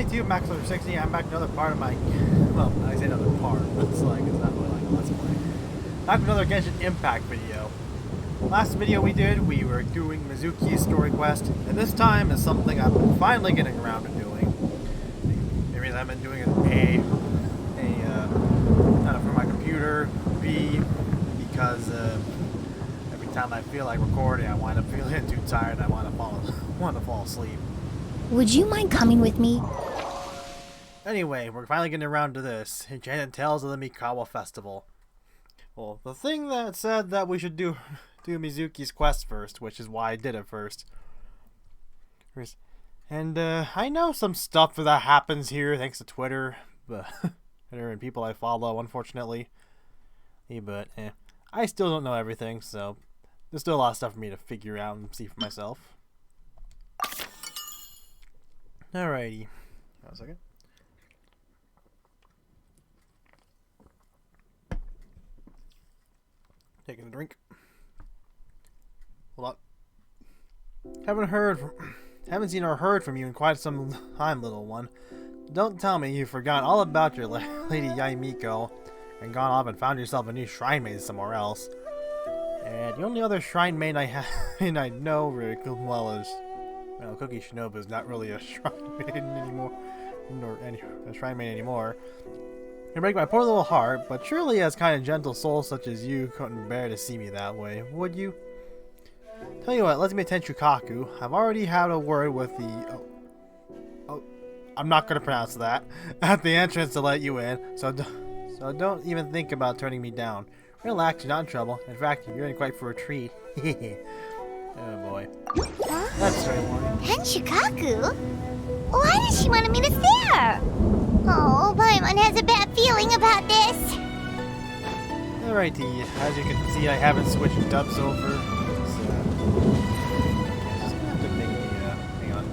finally to Max Level 60. I'm back to another part of my, well, I say another part, but it's like, it's not really like a Let's Play. Back with another Genshin Impact video. Last video we did, we were doing Mizuki's story quest, and this time is something I'm finally getting around to doing. The reason I've been doing it for my computer, B, because every time I feel like recording, I wind up feeling too tired and I want to fall asleep. Would you mind coming with me? Anyway, we're finally getting around to this. Enchanted Tales of the Mikawa Festival. Well, the thing that said that we should do Mizuki's quest first, which is why I did it first. And I know some stuff that happens here thanks to Twitter, and people I follow, unfortunately. But I still don't know everything, so there's still a lot of stuff for me to figure out and see for myself. Alrighty. One second. Taking a drink. Hold up. Haven't seen or heard from you in quite some time, little one. Don't tell me you've forgotten all about your Lady Yaimiko and gone off and found yourself a new shrine maid somewhere else. And the only other shrine maid I know really well is, well, Cookie Shinobu is not really a shrine maiden anymore, a shrine maid anymore. You break my poor little heart, but surely as kind of gentle soul such as you couldn't bear to see me that way, would you? Tell you what, let me attend Shukaku. I've already had a word with the... I'm not going to pronounce that. At the entrance to let you in, so don't even think about turning me down. Relax, you're not in trouble. In fact, you're in quite for a treat. Oh boy. That's very warning. And Shukaku? Why does she want to meet us there? Oh, Paimon has a bad feeling about this. Alrighty, as you can see, I haven't switched dubs over. Just gonna have to make hang on.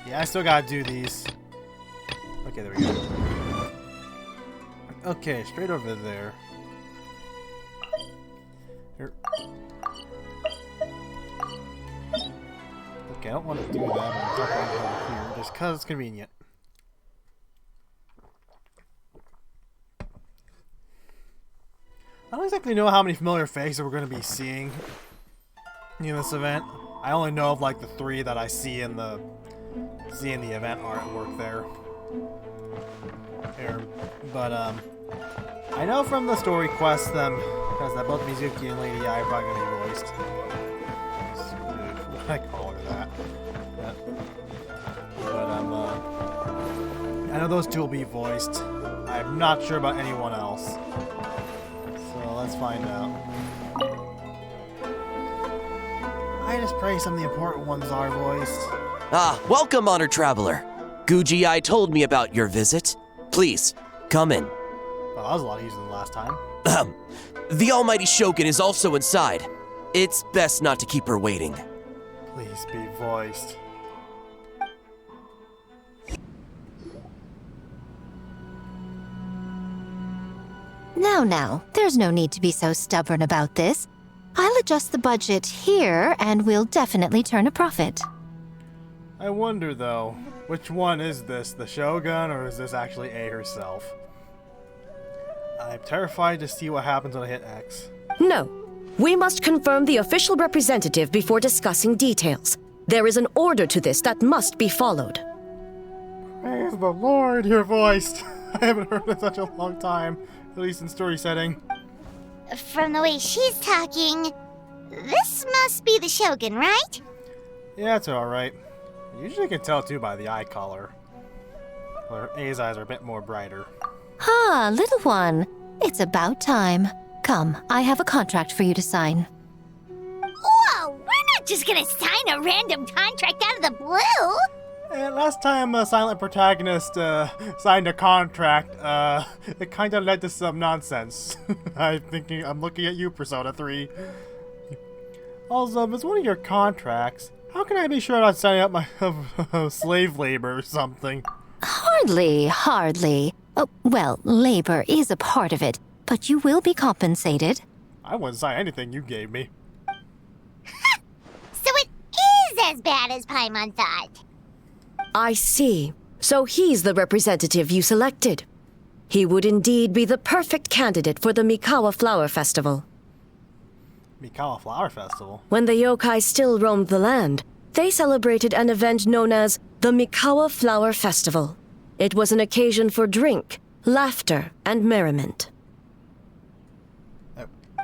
Yeah, I still gotta do these. Okay, there we go. Okay, straight over there. Here. Okay, I don't want to do that. I'm talking over here just because it's convenient. I don't exactly know how many familiar faces we're going to be seeing in this event. I only know of like the 3 that I see in the event artwork there. But I know from the story quest because that both Mizuki and Lady I are probably going to be voiced. I call her that. But I know those 2 will be voiced. I'm not sure about anyone else. So let's find out. I just pray some of the important ones are voiced. Ah, welcome, honored traveler. Guji told me about your visit. Please, come in. Well, that was a lot easier than last time. The almighty Shogun is also inside. It's best not to keep her waiting. Please be voiced. Now, there's no need to be so stubborn about this. I'll adjust the budget here, and we'll definitely turn a profit. I wonder, though, which one is this, the Shogun, or is this actually A herself? I'm terrified to see what happens when I hit X. No. We must confirm the official representative before discussing details. There is an order to this that must be followed. Praise the Lord, you're voiced. I haven't heard in such a long time, at least in story setting. From the way she's talking, this must be the Shogun, right? Yeah, it's alright. Usually you can tell too by the eye color. Where A's eyes are a bit more brighter. Ah, little one. It's about time. Come, I have a contract for you to sign. Whoa, we're not just gonna sign a random contract out of the blue! And last time a silent protagonist signed a contract, it kind of led to some nonsense. I'm looking at you, Persona 3. Also, if it's one of your contracts, how can I be sure I'm not signing up my slave labor or something? Hardly. Oh, well, labor is a part of it, but you will be compensated. I wouldn't sign anything you gave me. So it is as bad as Paimon thought. I see. So he's the representative you selected. He would indeed be the perfect candidate for the Mikawa Flower Festival. Mikawa Flower Festival? When the yokai still roamed the land, they celebrated an event known as the Mikawa Flower Festival. It was an occasion for drink, laughter, and merriment.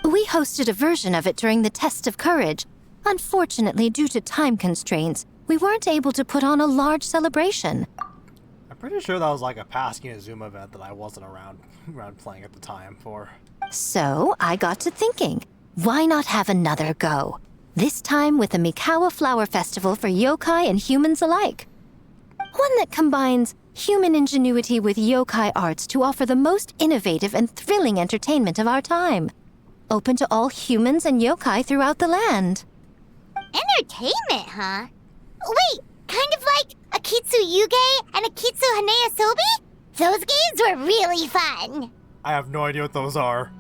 We hosted a version of it during the Test of Courage. Unfortunately, due to time constraints, we weren't able to put on a large celebration. I'm pretty sure that was like a past Inazuma event that I wasn't around playing at the time for. So, I got to thinking, why not have another go? This time with the Mikawa Flower Festival for yokai and humans alike. One that combines human ingenuity with yokai arts to offer the most innovative and thrilling entertainment of our time. Open to all humans and yokai throughout the land. Entertainment, huh? Wait, kind of like Akitsu Yuge and Akitsu Hanea Sobi? Those games were really fun. I have no idea what those are.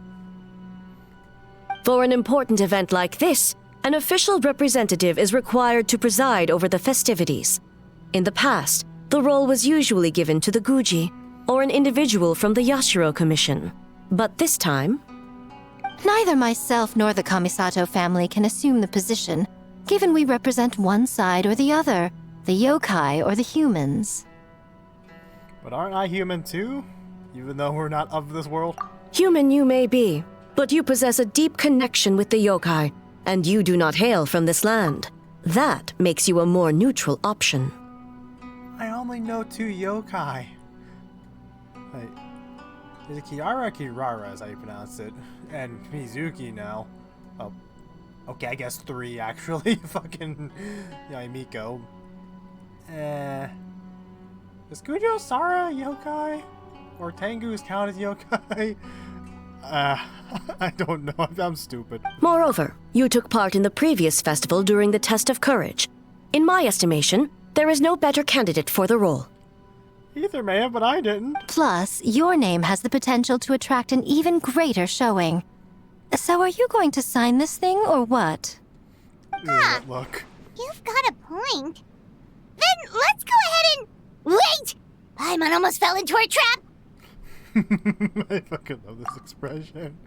For an important event like this, an official representative is required to preside over the festivities. In the past, the role was usually given to the Guji, or an individual from the Yashiro Commission. But this time... Neither myself nor the Kamisato family can assume the position, given we represent one side or the other, the yokai or the humans. But aren't I human too? Even though we're not of this world? Human you may be, but you possess a deep connection with the yokai, and you do not hail from this land. That makes you a more neutral option. I only know 2 yokai. Wait, is it Kiara or Kirara is how you pronounce it? And Mizuki now. Oh, okay, I guess 3 actually. Fucking Yaimiko. Is Kujo Sara yokai? Or Tengu's count as yokai? I don't know. I'm stupid. Moreover, you took part in the previous festival during the Test of Courage. In my estimation, there is no better candidate for the role. Ether may have, but I didn't. Plus, your name has the potential to attract an even greater showing. So are you going to sign this thing, or what? Yeah, look. You've got a point. Then let's go ahead and... Wait! Paimon almost fell into our trap! I fucking love this expression.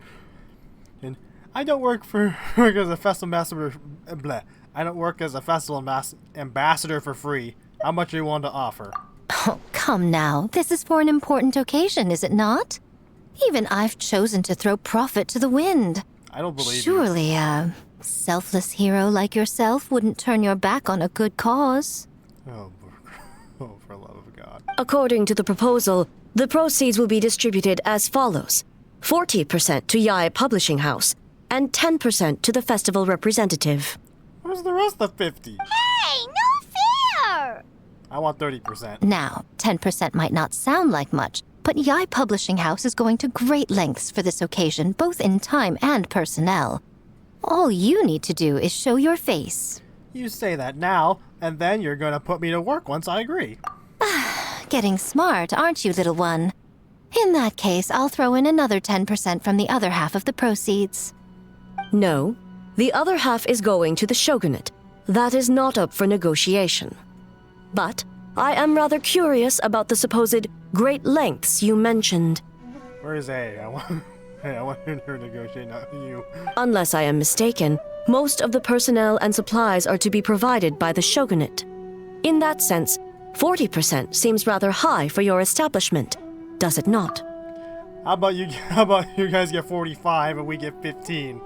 And I don't work as a festival ambassador. Bleh. I don't work as a festival ambassador for free. How much are you willing to offer? Oh, come now. This is for an important occasion, is it not? Even I've chosen to throw profit to the wind. I don't believe you. Surely a selfless hero like yourself wouldn't turn your back on a good cause. Oh, for love of God. According to the proposal, the proceeds will be distributed as follows. 40% to Yae Publishing House, and 10% to the festival representative. Where's the rest of 50? Hey, no fair! I want 30%. Now, 10% might not sound like much, but Yae Publishing House is going to great lengths for this occasion, both in time and personnel. All you need to do is show your face. You say that now, and then you're gonna put me to work once I agree. Getting smart, aren't you, little one? In that case, I'll throw in another 10% from the other half of the proceeds. No, the other half is going to the shogunate. That is not up for negotiation. But I am rather curious about the supposed great lengths you mentioned. Where is A? I want her to negotiate, not you. Unless I am mistaken, most of the personnel and supplies are to be provided by the shogunate. In that sense, 40% seems rather high for your establishment, does it not? How about you guys get 45 and we get 15?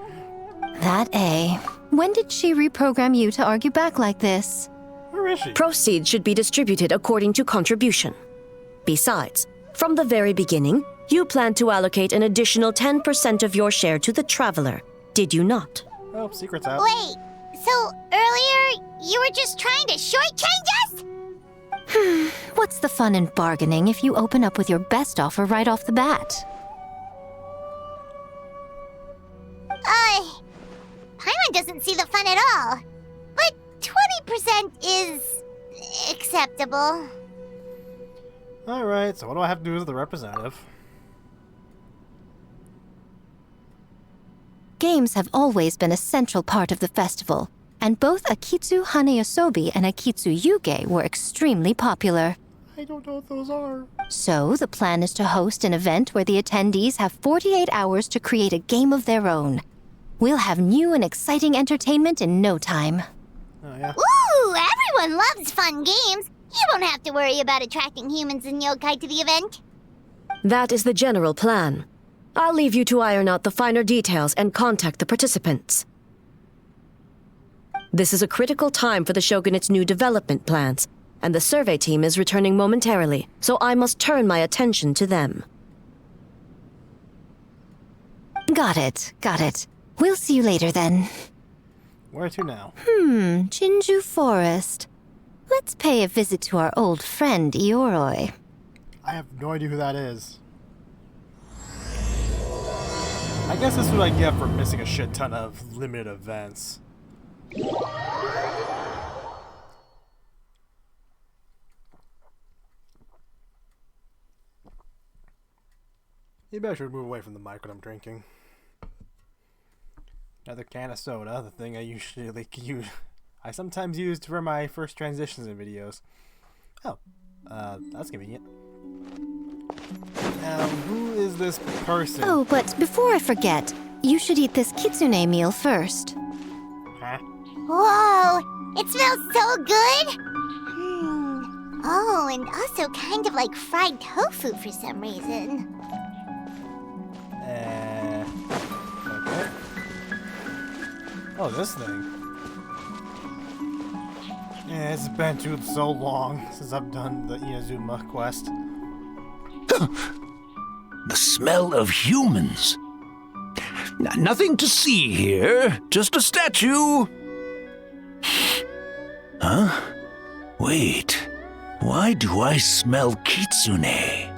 That A. When did she reprogram you to argue back like this? Where is she? Proceeds should be distributed according to contribution. Besides, from the very beginning, you planned to allocate an additional 10% of your share to the Traveler, did you not? Oh, secret's out. Wait, so earlier you were just trying to shortchange us? What's the fun in bargaining if you open up with your best offer right off the bat? Paimon doesn't see the fun at all. But 20% is acceptable. Alright, so what do I have to do as the representative? Games have always been a central part of the festival, and both Akitsu Haneasobi and Akitsu Yuge were extremely popular. I don't know what those are. So, the plan is to host an event where the attendees have 48 hours to create a game of their own. We'll have new and exciting entertainment in no time. Oh, yeah. Ooh, everyone loves fun games. You don't have to worry about attracting humans and yokai to the event. That is the general plan. I'll leave you to iron out the finer details and contact the participants. This is a critical time for the Shogunate's new development plans, and the survey team is returning momentarily, so I must turn my attention to them. Got it. We'll see you later then. Where to now? Jinju Forest. Let's pay a visit to our old friend Ioroi. I have no idea who that is. I guess this is what I get for missing a shit ton of limited events. Maybe I should move away from the mic when I'm drinking. Another can of soda, the thing I sometimes use for my first transitions in videos. Oh, that's convenient. Now, who is this person? Oh, but before I forget, you should eat this kitsune meal first. Huh? Whoa, it smells so good. Oh, and also kind of like fried tofu for some reason. Okay. Oh, this thing. Yeah, it's been so long since I've done the Inazuma quest. The smell of humans. Nothing to see here, just a statue. Huh? Wait, why do I smell kitsune?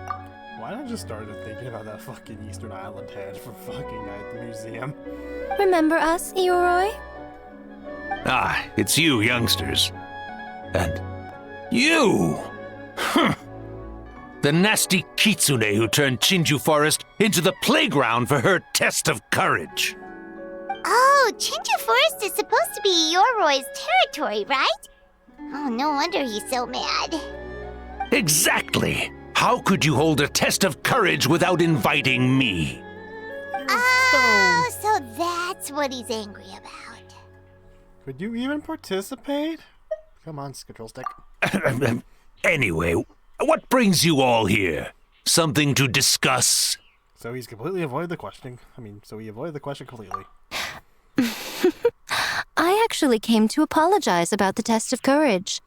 Why not just started thinking about that fucking Eastern Island head from fucking night at the museum? Remember us, Ioroi? Ah, it's you youngsters. And you! Huh. The nasty kitsune who turned Chinju Forest into the playground for her test of courage. Oh, Chinju Forest is supposed to be Yoroi's territory, right? Oh, no wonder he's so mad. Exactly. How could you hold a test of courage without inviting me? Oh, so that's what he's angry about. Could you even participate? Come on, control stick. Anyway, what brings you all here? Something to discuss? So he's completely avoided the question. So he avoided the question completely. I actually came to apologize about the test of courage.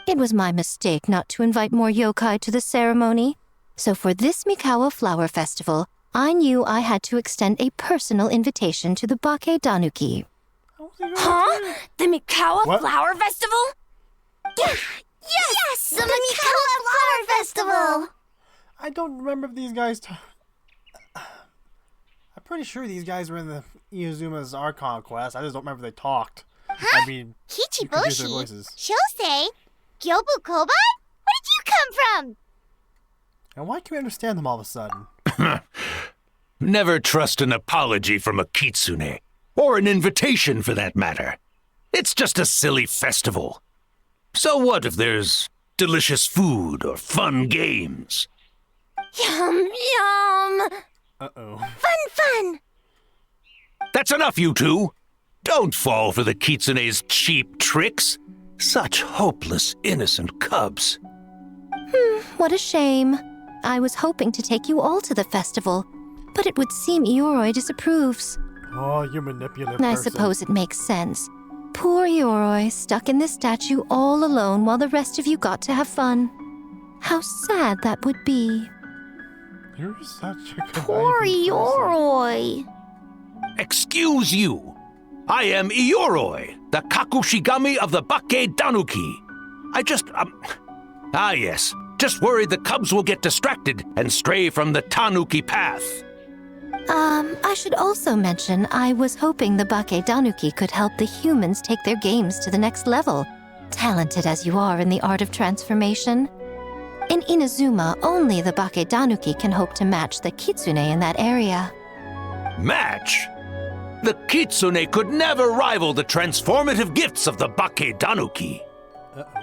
It was my mistake not to invite more yokai to the ceremony. So for this Mikawa Flower Festival, I knew I had to extend a personal invitation to the Bake Danuki. Huh? The Mikawa What? Flower Festival? Yes! The Mikawa Flower Festival! I don't remember if these guys. I'm pretty sure these guys were in the Inuzuma's Archon quest. I just don't remember if they talked. Huh? I mean, you could use their Kichiboshi, voices. Shosei, Gyobu Koban? Where did you come from? And why can we understand them all of a sudden? Never trust an apology from a kitsune, or an invitation for that matter. It's just a silly festival. So what if there's delicious food or fun games? Yum, yum! Uh-oh. Fun! That's enough, you two! Don't fall for the kitsune's cheap tricks. Such hopeless, innocent cubs. What a shame. I was hoping to take you all to the festival, but it would seem Ioroi disapproves. Oh, you manipulative I person. suppose it makes sense. Poor Ioroi, stuck in this statue all alone while the rest of you got to have fun. How sad that would be. You're such a conniving Poor person. Yoroi. Excuse you. I am Ioroi, the Kakushigami of the Bake Danuki. Yes. Just worried the cubs will get distracted and stray from the Tanuki path. I should also mention I was hoping the Bake Danuki could help the humans take their games to the next level, talented as you are in the art of transformation. In Inazuma, only the Bake Danuki can hope to match the kitsune in that area. Match? The Kitsune could never rival the transformative gifts of the Bakedanuki.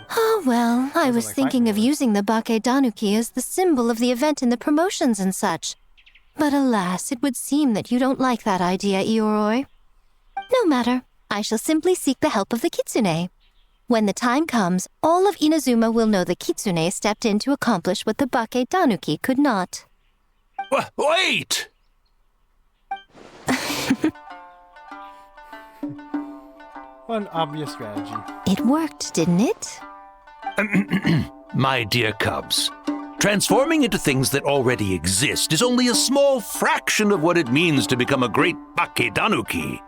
Oh, well, I was like thinking of fighting using the Bakedanuki as the symbol of the event in the promotions and such. But alas, it would seem that you don't like that idea, Ioroi. No matter. I shall simply seek the help of the Kitsune. When the time comes, all of Inazuma will know the Kitsune stepped in to accomplish what the Bakedanuki could not. Wait! One obvious strategy. It worked, didn't it? My dear cubs, transforming into things that already exist is only a small fraction of what it means to become a great Bakedanuki.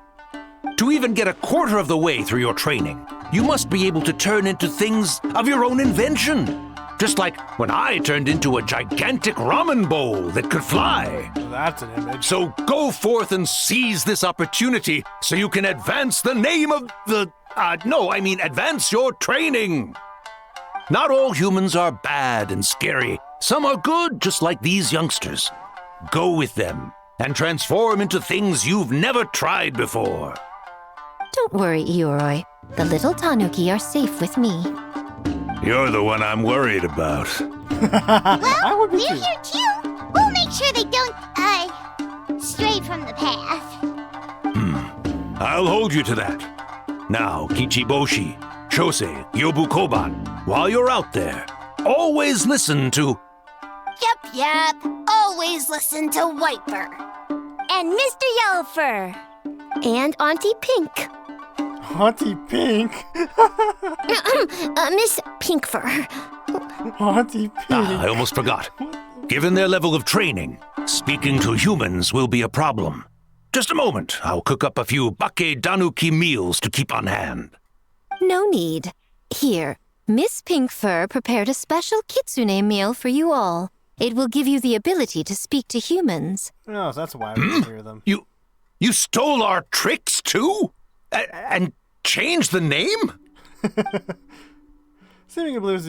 To even get a quarter of the way through your training, you must be able to turn into things of your own invention. Just like when I turned into a gigantic ramen bowl that could fly. That's an image. So go forth and seize this opportunity so you can advance the name of the... advance your training. Not all humans are bad and scary. Some are good, just like these youngsters. Go with them and transform into things you've never tried before. Don't worry, Ioroi. The little Tanuki are safe with me. You're the one I'm worried about. I would be We're too. here too. We'll make sure they don't, stray from the path. I'll hold you to that. Now, Kichiboshi, Shosei, Yobukoban, while you're out there, always listen to... Yep. Always listen to Wiper. And Mr. Yellowfur. And Auntie Pink. Auntie Pink. Miss Pinkfur. Auntie Pink. I almost forgot. Given their level of training, speaking to humans will be a problem. Just a moment, I'll cook up a few Bakedanuki meals to keep on hand. No need. Here, Miss Pinkfur prepared a special Kitsune meal for you all. It will give you the ability to speak to humans. No, so that's why we didn't hear them. You stole our tricks too? And changed the name? Seeming blues,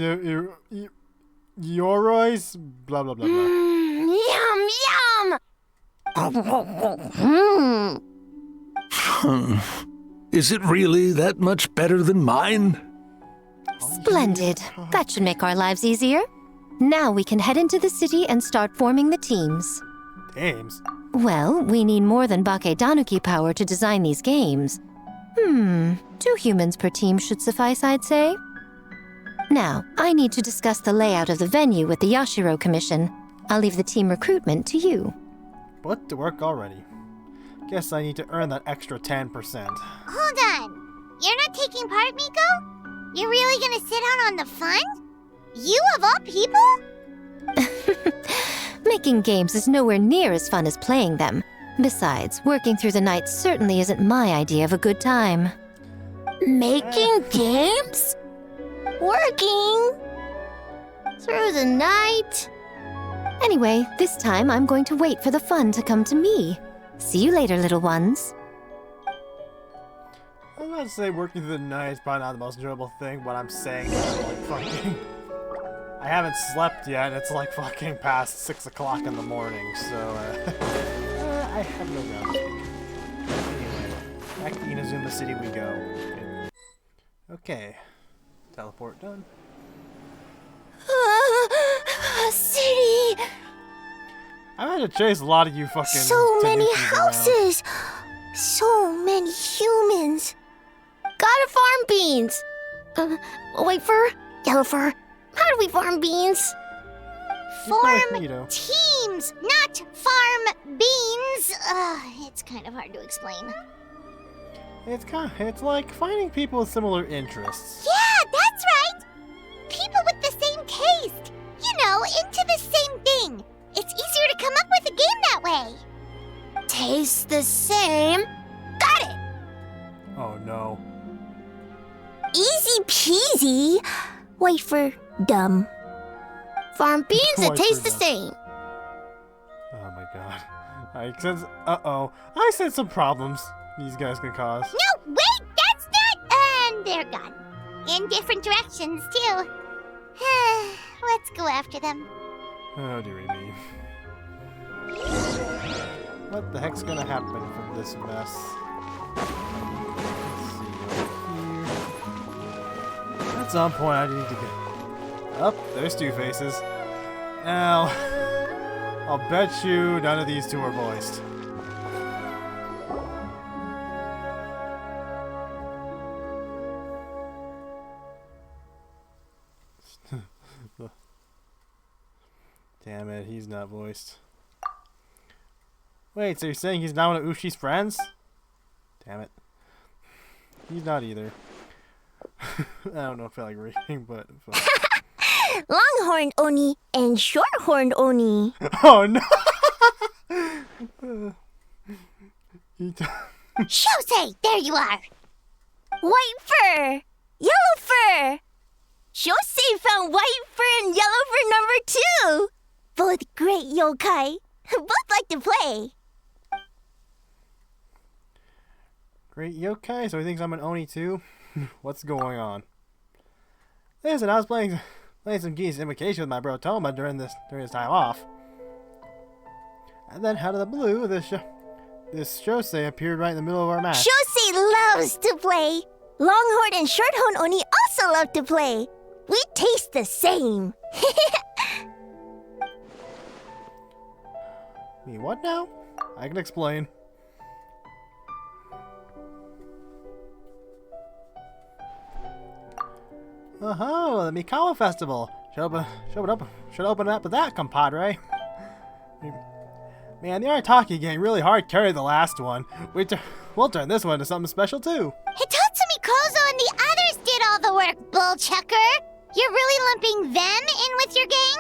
Yoroi's, blah, blah, blah, blah. Yum! Is it really that much better than mine? Splendid. That should make our lives easier. Now we can head into the city and start forming the teams. Games? Well, we need more than Bakedanuki power to design these games. 2 humans per team should suffice, I'd say. Now, I need to discuss the layout of the venue with the Yashiro Commission. I'll leave the team recruitment to you. Put to work already. Guess I need to earn that extra 10%. Hold on. You're not taking part, Miko? You're really gonna sit out on the fun? You of all people? Making games is nowhere near as fun as playing them. Besides, working through the night certainly isn't my idea of a good time. Making games? Working? Through the night? Anyway, this time I'm going to wait for the fun to come to me. See you later, little ones. I was about to say working through the night is probably not the most enjoyable thing, but I'm saying that, like, fucking... I haven't slept yet, and it's like fucking past 6 o'clock in the morning, so, I have no grounds. Anyway, back to Inazuma City we go. Okay. Teleport done. City! Uh, I had to chase a lot of you fucking So many Tanukis around. houses! So many humans! Gotta farm beans! White fur, yellow fur. How do we farm beans? Farm You know. teams, not farm beans. It's kind of hard to explain. It's like finding people with similar interests. Yeah, that's right. People with the same taste. You know, into the same thing. It's easier to come up with a game that way. Tastes the same. Got it! Oh no. Easy peasy. Wait for dumb. Farm beans that Wait taste for the dumb. same. Oh my god. I sense. Uh-oh. I sense some problems these guys can cause. No, wait, that's not. And they're gone. In different directions, too. Let's go after them. Oh, dearie me. What the heck's gonna happen from this mess? At some point, I need to get. Up, there's two faces. Now, I'll bet you none of these two are voiced. Damn it, he's not voiced. Wait, so you're saying he's not one of Ushi's friends? Damn it. He's not either. I don't know if I like reading, but... Longhorned Oni and Shorthorned Oni. Oh no! Shosei, there you are. White fur! Yellow fur! Shosei found white fur and yellow fur number 2! Both great yokai. Both like to play. Great yokai, so he thinks I'm an Oni too? What's going on? Listen, I was playing some Geese Invocation with my bro Toma during his time off. And then out of the blue, this Shosei appeared right in the middle of our match. Shosei loves to play. Longhorn and Shorthorn Oni also love to play. We taste the same. Me what now? I can explain. Oh, the Mikawa Festival. Should open up with that, compadre. Man, the Arataki gang really hard carried the last one. We'll turn this one into something special too. Hitatsumi Kozo and the others did all the work, bullchucker. You're really lumping them in with your gang?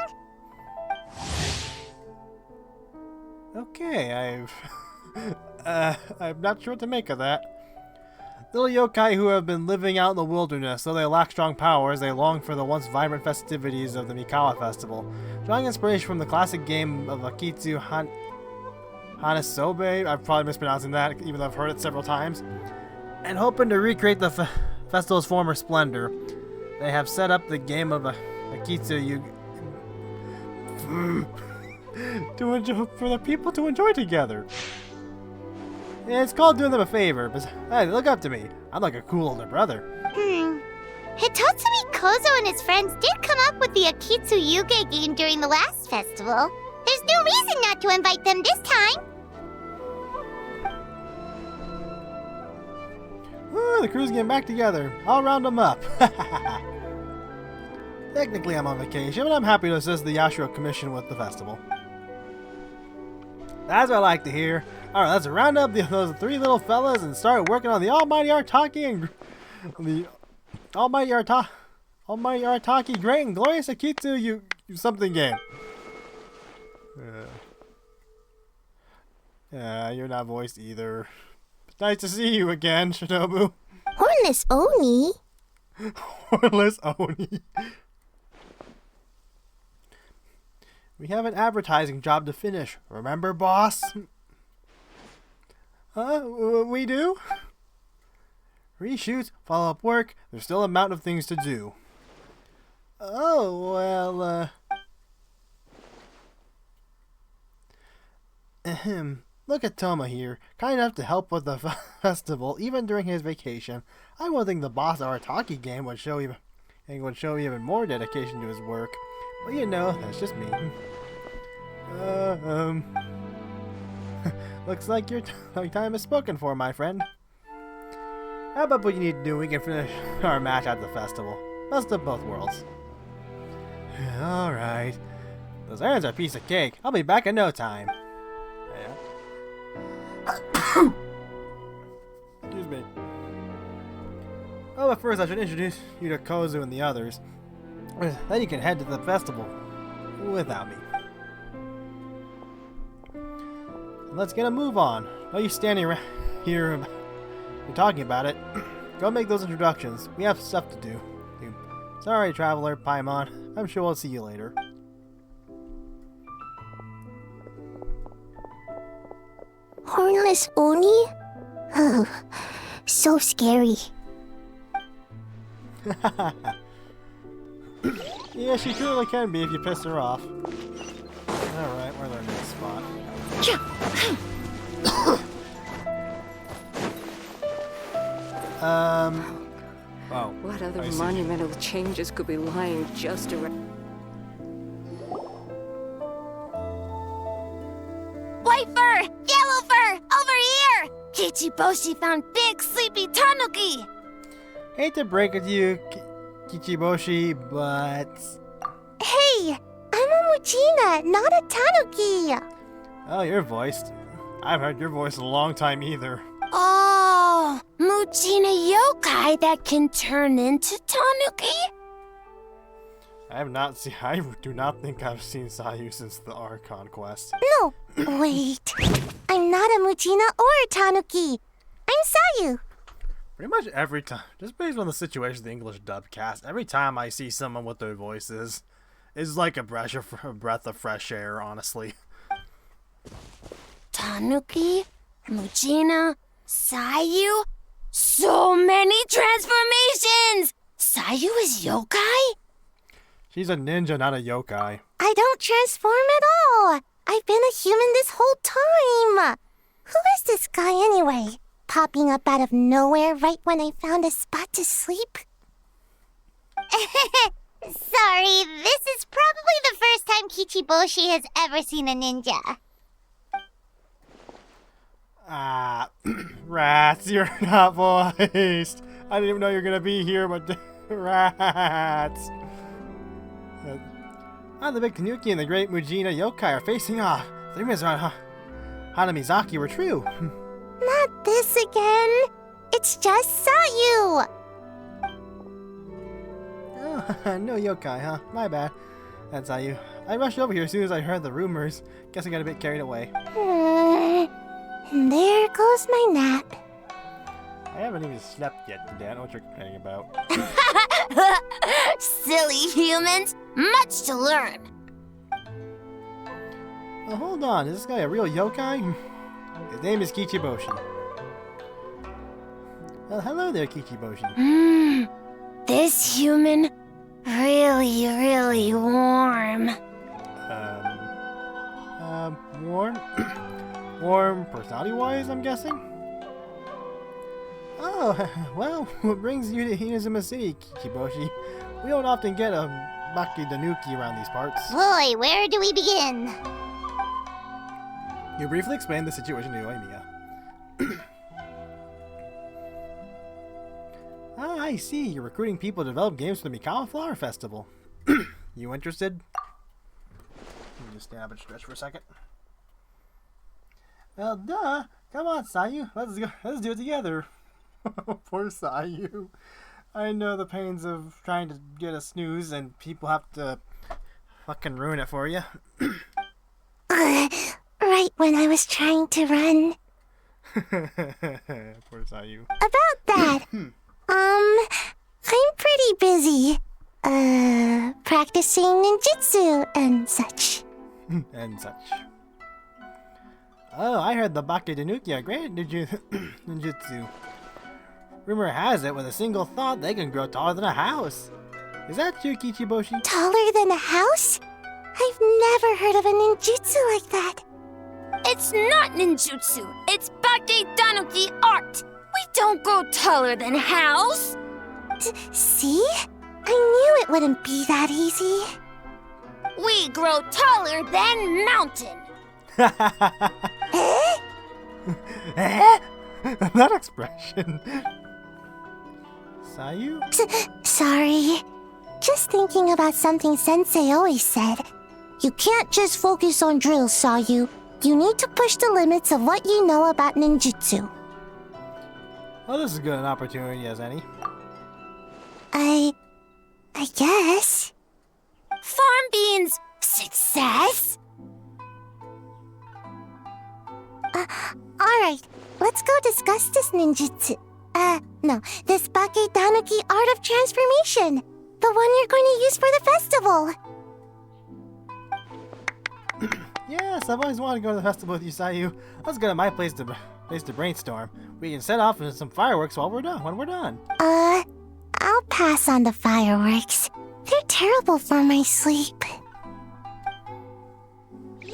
Okay, I'm not sure what to make of that. Little yokai who have been living out in the wilderness, though they lack strong powers, they long for the once vibrant festivities of the Mikawa Festival. Drawing inspiration from the classic game of Akitsu Hanasobe, I'm probably mispronouncing that, even though I've heard it several times, and hoping to recreate the festival's former splendor, they have set up the game of Akitsu for the people to enjoy together. Yeah, it's called doing them a favor, but hey, look up to me. I'm like a cool older brother. Hitatsumi Kozo and his friends did come up with the Akitsu Yuge game during the last festival. There's no reason not to invite them this time. Ooh, the crew's getting back together. I'll round them up. Technically, I'm on vacation, but I'm happy to assist the Yashiro Commission with the festival. That's what I like to hear. Alright, let's round up those three little fellas and start working on the almighty Arataki and the almighty Arataki great and glorious Akitsu you something game. Yeah, you're not voiced either. It's nice to see you again, Shinobu. Hornless Oni. Hornless Oni. We have an advertising job to finish. Remember, boss? We do? Reshoots, follow-up work, there's still a mountain of things to do. Oh, well, Look at Toma here, kind enough to help with the festival, even during his vacation. I would think the boss of our Arataki game would show even more dedication to his work. But you know, that's just me. Looks like your time is spoken for, my friend. How about what you need to do? We can finish our match at the festival. Best of both worlds. Alright. Those errands are a piece of cake. I'll be back in no time. Yeah. Excuse me. Oh, but first I should introduce you to Kozu and the others. Then you can head to the festival without me. Let's get a move on. While you standing around here, you're talking about it. Go make those introductions. We have stuff to do. Sorry, traveler, Paimon. I'm sure we'll see you later. Hornless Oni? Oh, so scary. Yeah, she truly can be if you piss her off. Alright, where's our next spot? Oh. What other I see. monumental changes could be lying just around? White fur! Yellow fur! Over here! Kichiboshi found big sleepy tanuki! Hate to break it to you, Kichiboshi, but... Hey, I'm a Mujina, not a Tanuki. Oh, your voice. I haven't heard your voice in a long time either. Oh, Mujina yokai that can turn into tanuki? I have not seen... I do not think I've seen Sayu since the Archon quest. No, wait. I'm not a Mujina or a Tanuki. I'm Sayu. Pretty much every time, just based on the situation of the English dub cast, every time I see someone with their voices, it's like a breath of fresh air, honestly. Tanuki, Mujina, Sayu. So many transformations! Sayu is yokai? She's a ninja, not a yokai. I don't transform at all. I've been a human this whole time. Who is this guy anyway? Popping up out of nowhere right when I found a spot to sleep? Sorry, this is probably the first time Kichiboshi has ever seen a ninja. Rats, you're not voiced. I didn't even know you were gonna be here, but rats. The big Tanuki and the great Mujina yokai are facing off. The rumors around Hanamizaki were true. Not this again. It's just Sayu. Oh, no yokai, huh? My bad. That's Sayu. I rushed over here as soon as I heard the rumors. Guess I got a bit carried away. And there goes my nap. I haven't even slept yet today. I don't know what you're complaining about. Silly humans, much to learn. Oh, hold on. Is this guy a real yokai? His name is Kichiboshi. Well, hello there, Kichiboshi. This human, really warm. Warm? Warm personality-wise, I'm guessing? Oh, well, what brings you to Inazuma City, Kichiboshi? We don't often get a Baki Danuki around these parts. Boy, where do we begin? You briefly explained the situation to Oimiya. I see. You're recruiting people to develop games for the Mikawa Flower Festival. You interested? Let me just stand up and stretch for a second. Well, duh. Come on, Sayu. Let's do it together. Poor Sayu. I know the pains of trying to get a snooze and people have to fucking ruin it for you. Right when I was trying to run. Poor Sayu. About that, I'm pretty busy. Practicing ninjutsu and such. And such. Oh, I heard the Baki Danuki are great at ninjutsu. Rumor has it, with a single thought, they can grow taller than a house. Is that true, Kichiboshi? Taller than a house? I've never heard of a ninjutsu like that. It's not ninjutsu. It's Baki Danuki art. We don't grow taller than house. See? I knew it wouldn't be that easy. We grow taller than mountain. That expression. Sayu? Sorry. Just thinking about something Sensei always said. You can't just focus on drills, Sayu. You need to push the limits of what you know about ninjutsu. Well, this is as good an opportunity as any. I guess. Farm beans, success. Alright, let's go discuss this ninjutsu. No, this Baki Danuki art of transformation. The one you're going to use for the festival. Yes, I've always wanted to go to the festival with you, Sayu. Let's go to my place to brainstorm. We can set off into some fireworks when we're done. I'll pass on the fireworks. They're terrible for my sleep. You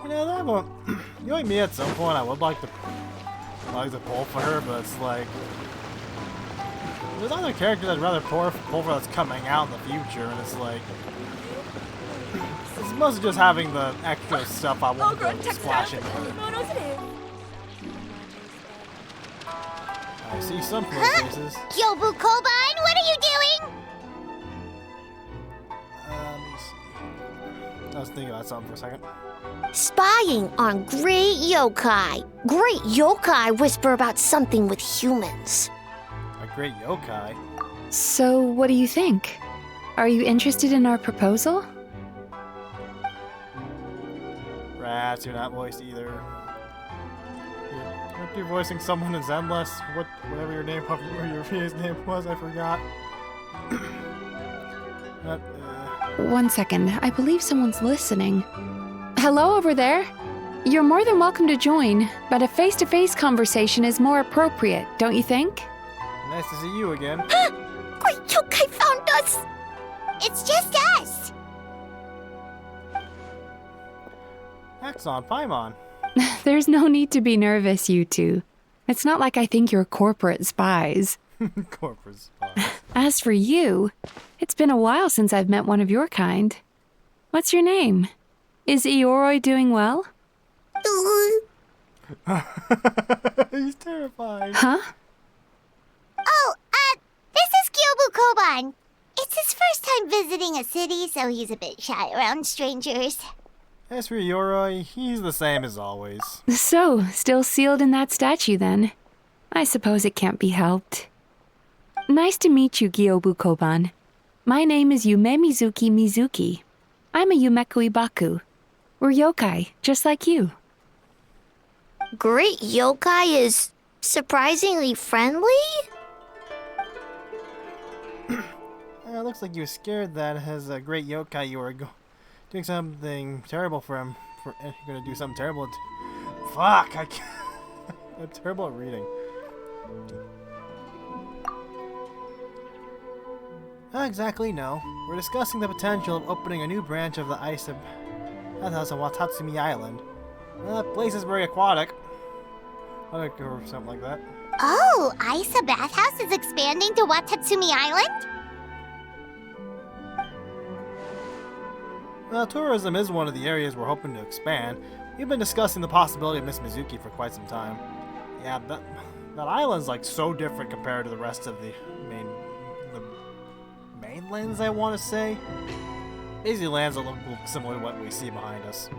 know, that won't... You and me at some point, I would like to likes to pull for her, but it's like there's other characters I'd rather pull for that's coming out in the future, and it's like it's mostly just having the extra stuff I want to splash into it. I see some faces. Kyobu Koban, what are you doing? Let me see. I was thinking about something for a second. Spying on great yokai. Great yokai whisper about something with humans. A great yokai. So, what do you think? Are you interested in our proposal? Rats, you're not voiced either. Aren't you voicing someone in Zenless? Whatever your name, your his name was, I forgot. One second, I believe someone's listening. Hello over there? You're more than welcome to join, but a face-to-face conversation is more appropriate, don't you think? Nice to see you again. Great yokai found us! It's just us. Axon, Paimon. There's no need to be nervous, you two. It's not like I think you're corporate spies. Corporate spies. As for you, it's been a while since I've met one of your kind. What's your name? Is Ioroi doing well? He's terrified. Huh? Oh, this is Kyobu Koban. It's his first time visiting a city, so he's a bit shy around strangers. As for Yoroi, he's the same as always. So, still sealed in that statue then. I suppose it can't be helped. Nice to meet you, Gyobu Koban. My name is Yume Mizuki. I'm a Yumeku Ibaku. We're yokai, just like you. Great yokai is surprisingly friendly? It looks like you were scared that as a great yokai you were doing something terrible for him. You're gonna do something terrible. Fuck! I can't. I'm terrible at reading. Not exactly, no. We're discussing the potential of opening a new branch of the Isa Bathhouse on Watatsumi Island. That place is very aquatic. Or something like that. Oh, Isa Bathhouse is expanding to Watatsumi Island? Well, tourism is one of the areas we're hoping to expand. We've been discussing the possibility of Miss Mizuki for quite some time. Yeah, that island's like so different compared to the rest of the mainlands, I want to say. Basically, lands that look similar to what we see behind us.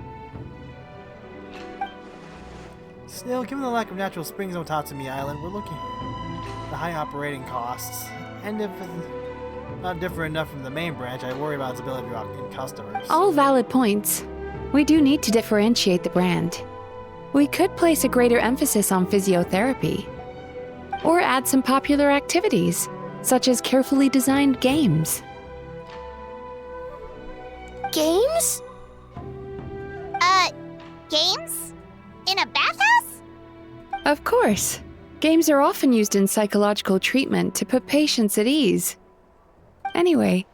Still, given the lack of natural springs on Watatsumi Island, we're looking at the high operating costs, and if it's not different enough from the main branch, I worry about its ability to draw in customers. All valid points. We do need to differentiate the brand. We could place a greater emphasis on physiotherapy, or add some popular activities, such as carefully designed games. Games? Games? In a bathhouse? Of course. Games are often used in psychological treatment to put patients at ease. Anyway,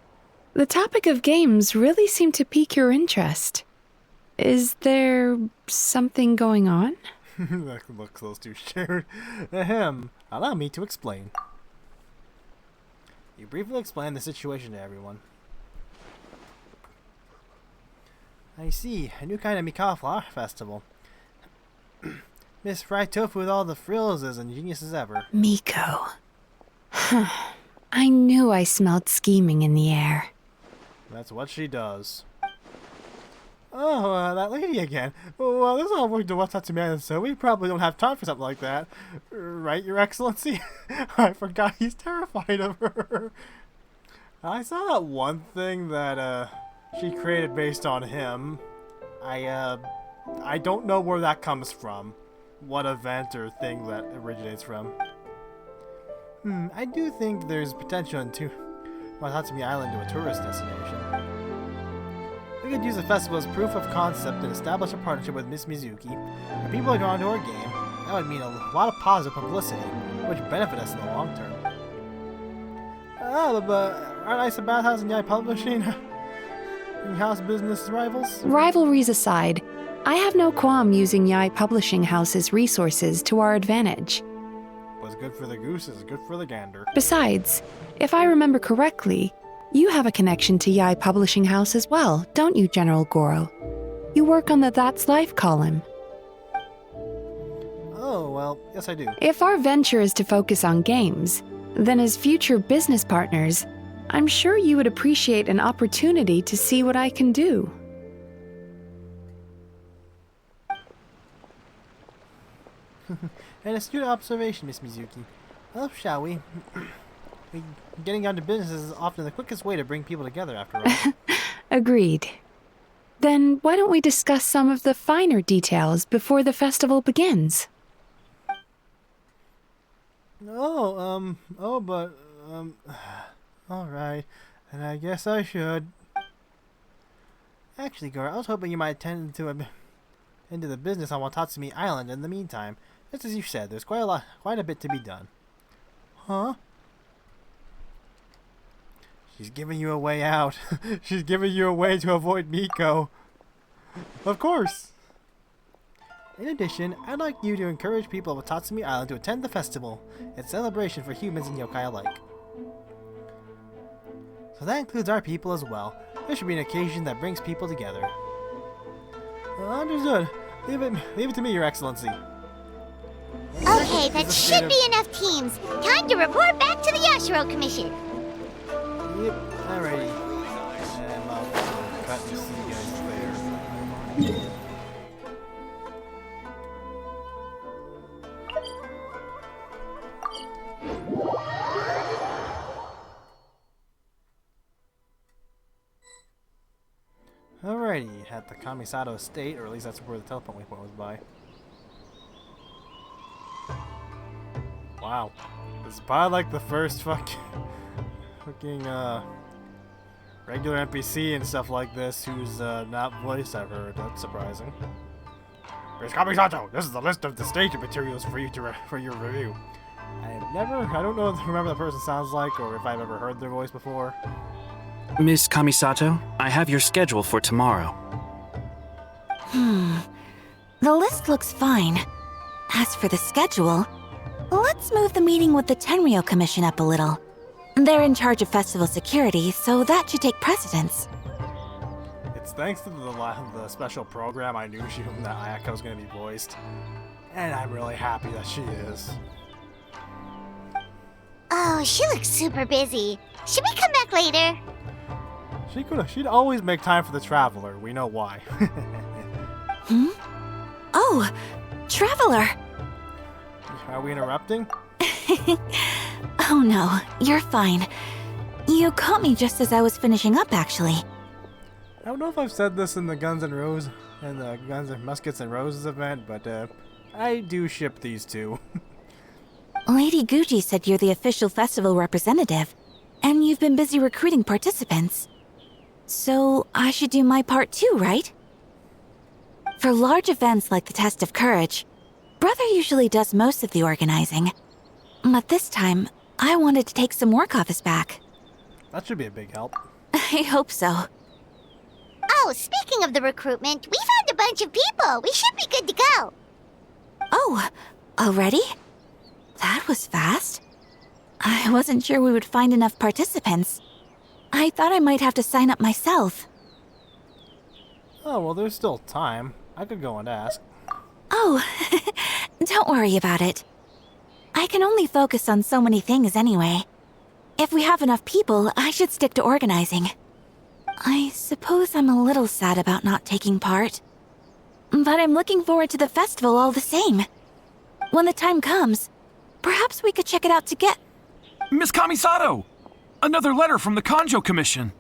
the topic of games really seemed to pique your interest. Is there something going on? Look, those two shared. Ahem. Allow me to explain. You briefly explained the situation to everyone. I see. A new kind of Mikawa flower festival. Miss Fried Tofu with all the frills is ingenious as ever. Miko. I knew I smelled scheming in the air. That's what she does. Oh, that lady again. Well, this all worked to Watatsumi Island, so we probably don't have time for something like that. Right, Your Excellency? I forgot he's terrified of her. I saw that one thing that she created based on him. I don't know where that comes from. What event or thing that originates from. I do think there's potential into Watatsumi Island to a tourist destination. We could use the festival as proof of concept and establish a partnership with Miss Mizuki. If people are drawn to our game, that would mean a lot of positive publicity, which would benefit us in the long term. But aren't Isa Bathhouse and Yai Publishing in-house business rivals? Rivalries aside, I have no qualm using Yai Publishing House's resources to our advantage. What's good for the goose is good for the gander. Besides, if I remember correctly, you have a connection to Yai Publishing House as well, don't you, General Goro? You work on the That's Life column. Oh, well, yes I do. If our venture is to focus on games, then as future business partners, I'm sure you would appreciate an opportunity to see what I can do. An astute observation, Miss Mizuki. Well, shall we? Getting down to business is often the quickest way to bring people together, after all. Agreed. Then why don't we discuss some of the finer details before the festival begins? Alright. And I guess I should. Actually, Goro, I was hoping you might attend into the business on Watatsumi Island in the meantime. Just as you said, there's quite a bit to be done. Huh? She's giving you a way out. She's giving you a way to avoid Miko. Of course. In addition, I'd like you to encourage people of Watatsumi Island to attend the festival. It's a celebration for humans and yokai alike. So that includes our people as well. There should be an occasion that brings people together. Understood. Leave it to me, Your Excellency. Okay, that should be enough teams. Time to report back to the Yashiro Commission. Yep, alrighty. And I'll cut to see you guys later. Alrighty, at the Kamisato estate, or at least that's where the teleport waypoint was by. Wow. This is probably like the first fucking regular NPC and stuff like this who's not voiced I've heard. That's surprising. Miss Kamisato, this is the list of the stage materials for you for your review. I don't know if remember the person sounds like or if I've ever heard their voice before. Miss Kamisato, I have your schedule for tomorrow. The list looks fine. As for the schedule, let's move the meeting with the Tenryo Commission up a little. They're in charge of festival security, so that should take precedence. It's thanks to the special program I knew that Ayaka was going to be voiced. And I'm really happy that she is. Oh, she looks super busy. Should we come back later? She'd always make time for the Traveler. We know why. Oh, Traveler! Are we interrupting? Oh no, you're fine. You caught me just as I was finishing up, actually. I don't know if I've said this in the Guns and Roses and the Guns and Muskets and Roses event, but I do ship these two. Lady Guji said you're the official festival representative, and you've been busy recruiting participants. So I should do my part too, right? For large events like the Test of Courage, Brother usually does most of the organizing. But this time, I wanted to take some work off his back. That should be a big help. I hope so. Oh, speaking of the recruitment, we found a bunch of people. We should be good to go. Oh, already? That was fast. I wasn't sure we would find enough participants. I thought I might have to sign up myself. Oh, well, there's still time. I could go and ask. Oh, don't worry about it. I can only focus on so many things anyway. If we have enough people, I should stick to organizing. I suppose I'm a little sad about not taking part. But I'm looking forward to the festival all the same. When the time comes, perhaps we could check it out together. Miss Kamisato! Another letter from the Kanjo Commission.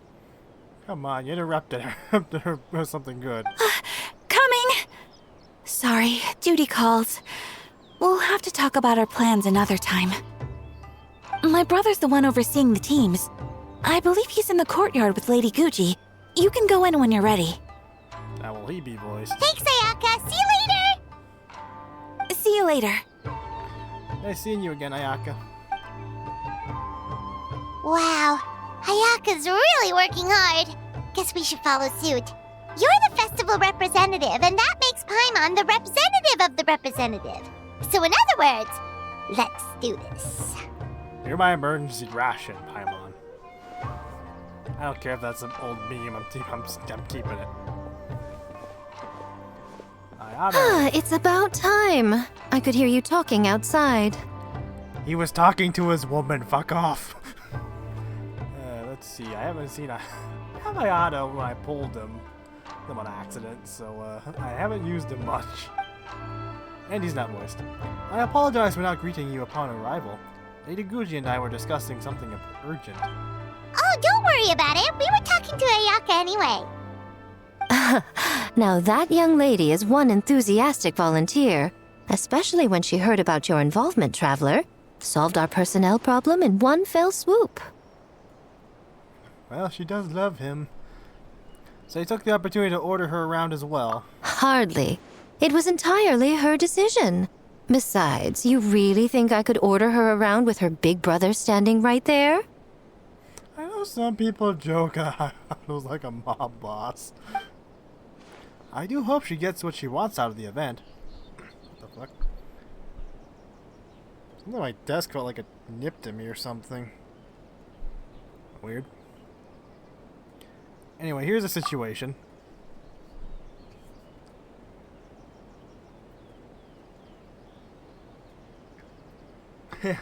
Come on, you interrupted her with something good. Coming! Sorry, duty calls. We'll have to talk about our plans another time. My brother's the one overseeing the teams. I believe he's in the courtyard with Lady Guji. You can go in when you're ready. How will he be voiced? Thanks, Ayaka. See you later. See you later. Nice seeing you again, Ayaka. Wow, Ayaka's really working hard. Guess we should follow suit. You're the festival representative, and that makes Paimon the representative of the representative. So in other words, let's do this. You're my emergency ration, Paimon. I don't care if that's an old meme. I'm keeping it. It's about time. I could hear you talking outside. He was talking to his woman. Fuck off. Let's see. I haven't seen a Hamayado when I pulled him on accident, so I haven't used him much. And he's not moist. I apologize for not greeting you upon arrival. Lady Guji and I were discussing something urgent. Oh, don't worry about it. We were talking to Ayaka anyway. Now that young lady is one enthusiastic volunteer, especially when she heard about your involvement, Traveler. Solved our personnel problem in one fell swoop. Well, she does love him. So he took the opportunity to order her around as well. Hardly. It was entirely her decision. Besides, you really think I could order her around with her big brother standing right there? I know some people joke I was like a mob boss. I do hope she gets what she wants out of the event. What the fuck? Something on my desk felt like it nipped at me or something. Weird. Anyway, here's the situation.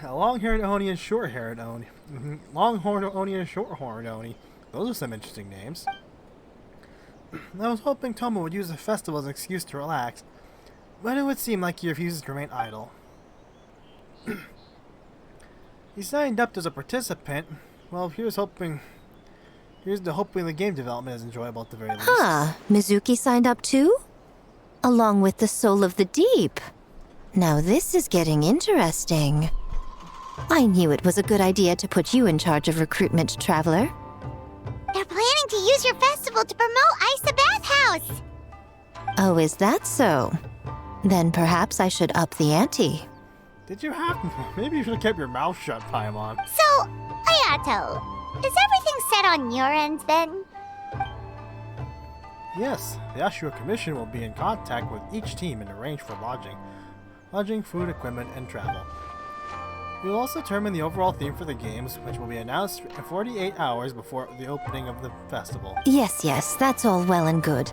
A long-haired Oni and short-haired Oni. Long-horned Oni and short-horned Oni. Those are some interesting names. I was hoping Tomo would use the festival as an excuse to relax, but it would seem like he refuses to remain idle. He signed up as a participant. Well, here's to hoping the game development is enjoyable at the very least. Mizuki signed up too? Along with the Soul of the Deep. Now this is getting interesting. I knew it was a good idea to put you in charge of recruitment, Traveler. They're planning to use your festival to promote Isa Bathhouse. Oh, is that so? Then perhaps I should up the ante. Did you have... Maybe you should have kept your mouth shut, Paimon. So, Ayato, is everything set on your end then? Yes, the Ashura Commission will be in contact with each team and arrange for lodging, food, equipment, and travel. We will also determine the overall theme for the games, which will be announced 48 hours before the opening of the festival. Yes, that's all well and good.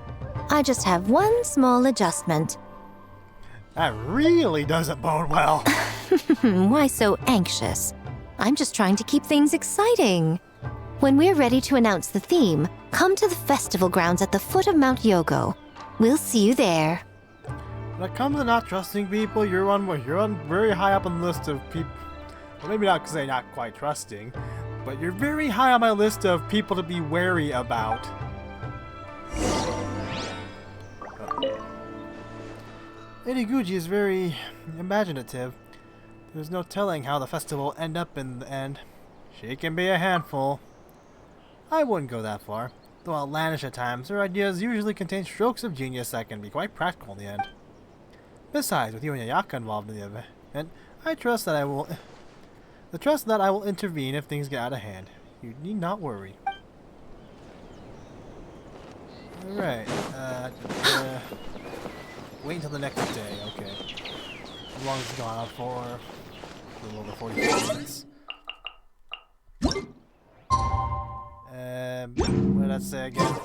I just have one small adjustment. That really doesn't bode well. Why so anxious? I'm just trying to keep things exciting. When we're ready to announce the theme, come to the festival grounds at the foot of Mount Yogo. We'll see you there. When it comes to not trusting people, you're on very high up on the list of people. Well, maybe not because they're not quite trusting, but you're very high on my list of people to be wary about. Lady Guji is very imaginative. There's no telling how the festival will end up in the end. She can be a handful. I wouldn't go that far, though outlandish at times, her ideas usually contain strokes of genius that can be quite practical in the end. Besides, with you and Yayaka involved in the event, I trust that I will intervene if things get out of hand. You need not worry. Alright, wait until the next day, okay. As long as it's gone on for a little over 45 minutes. What did I say again?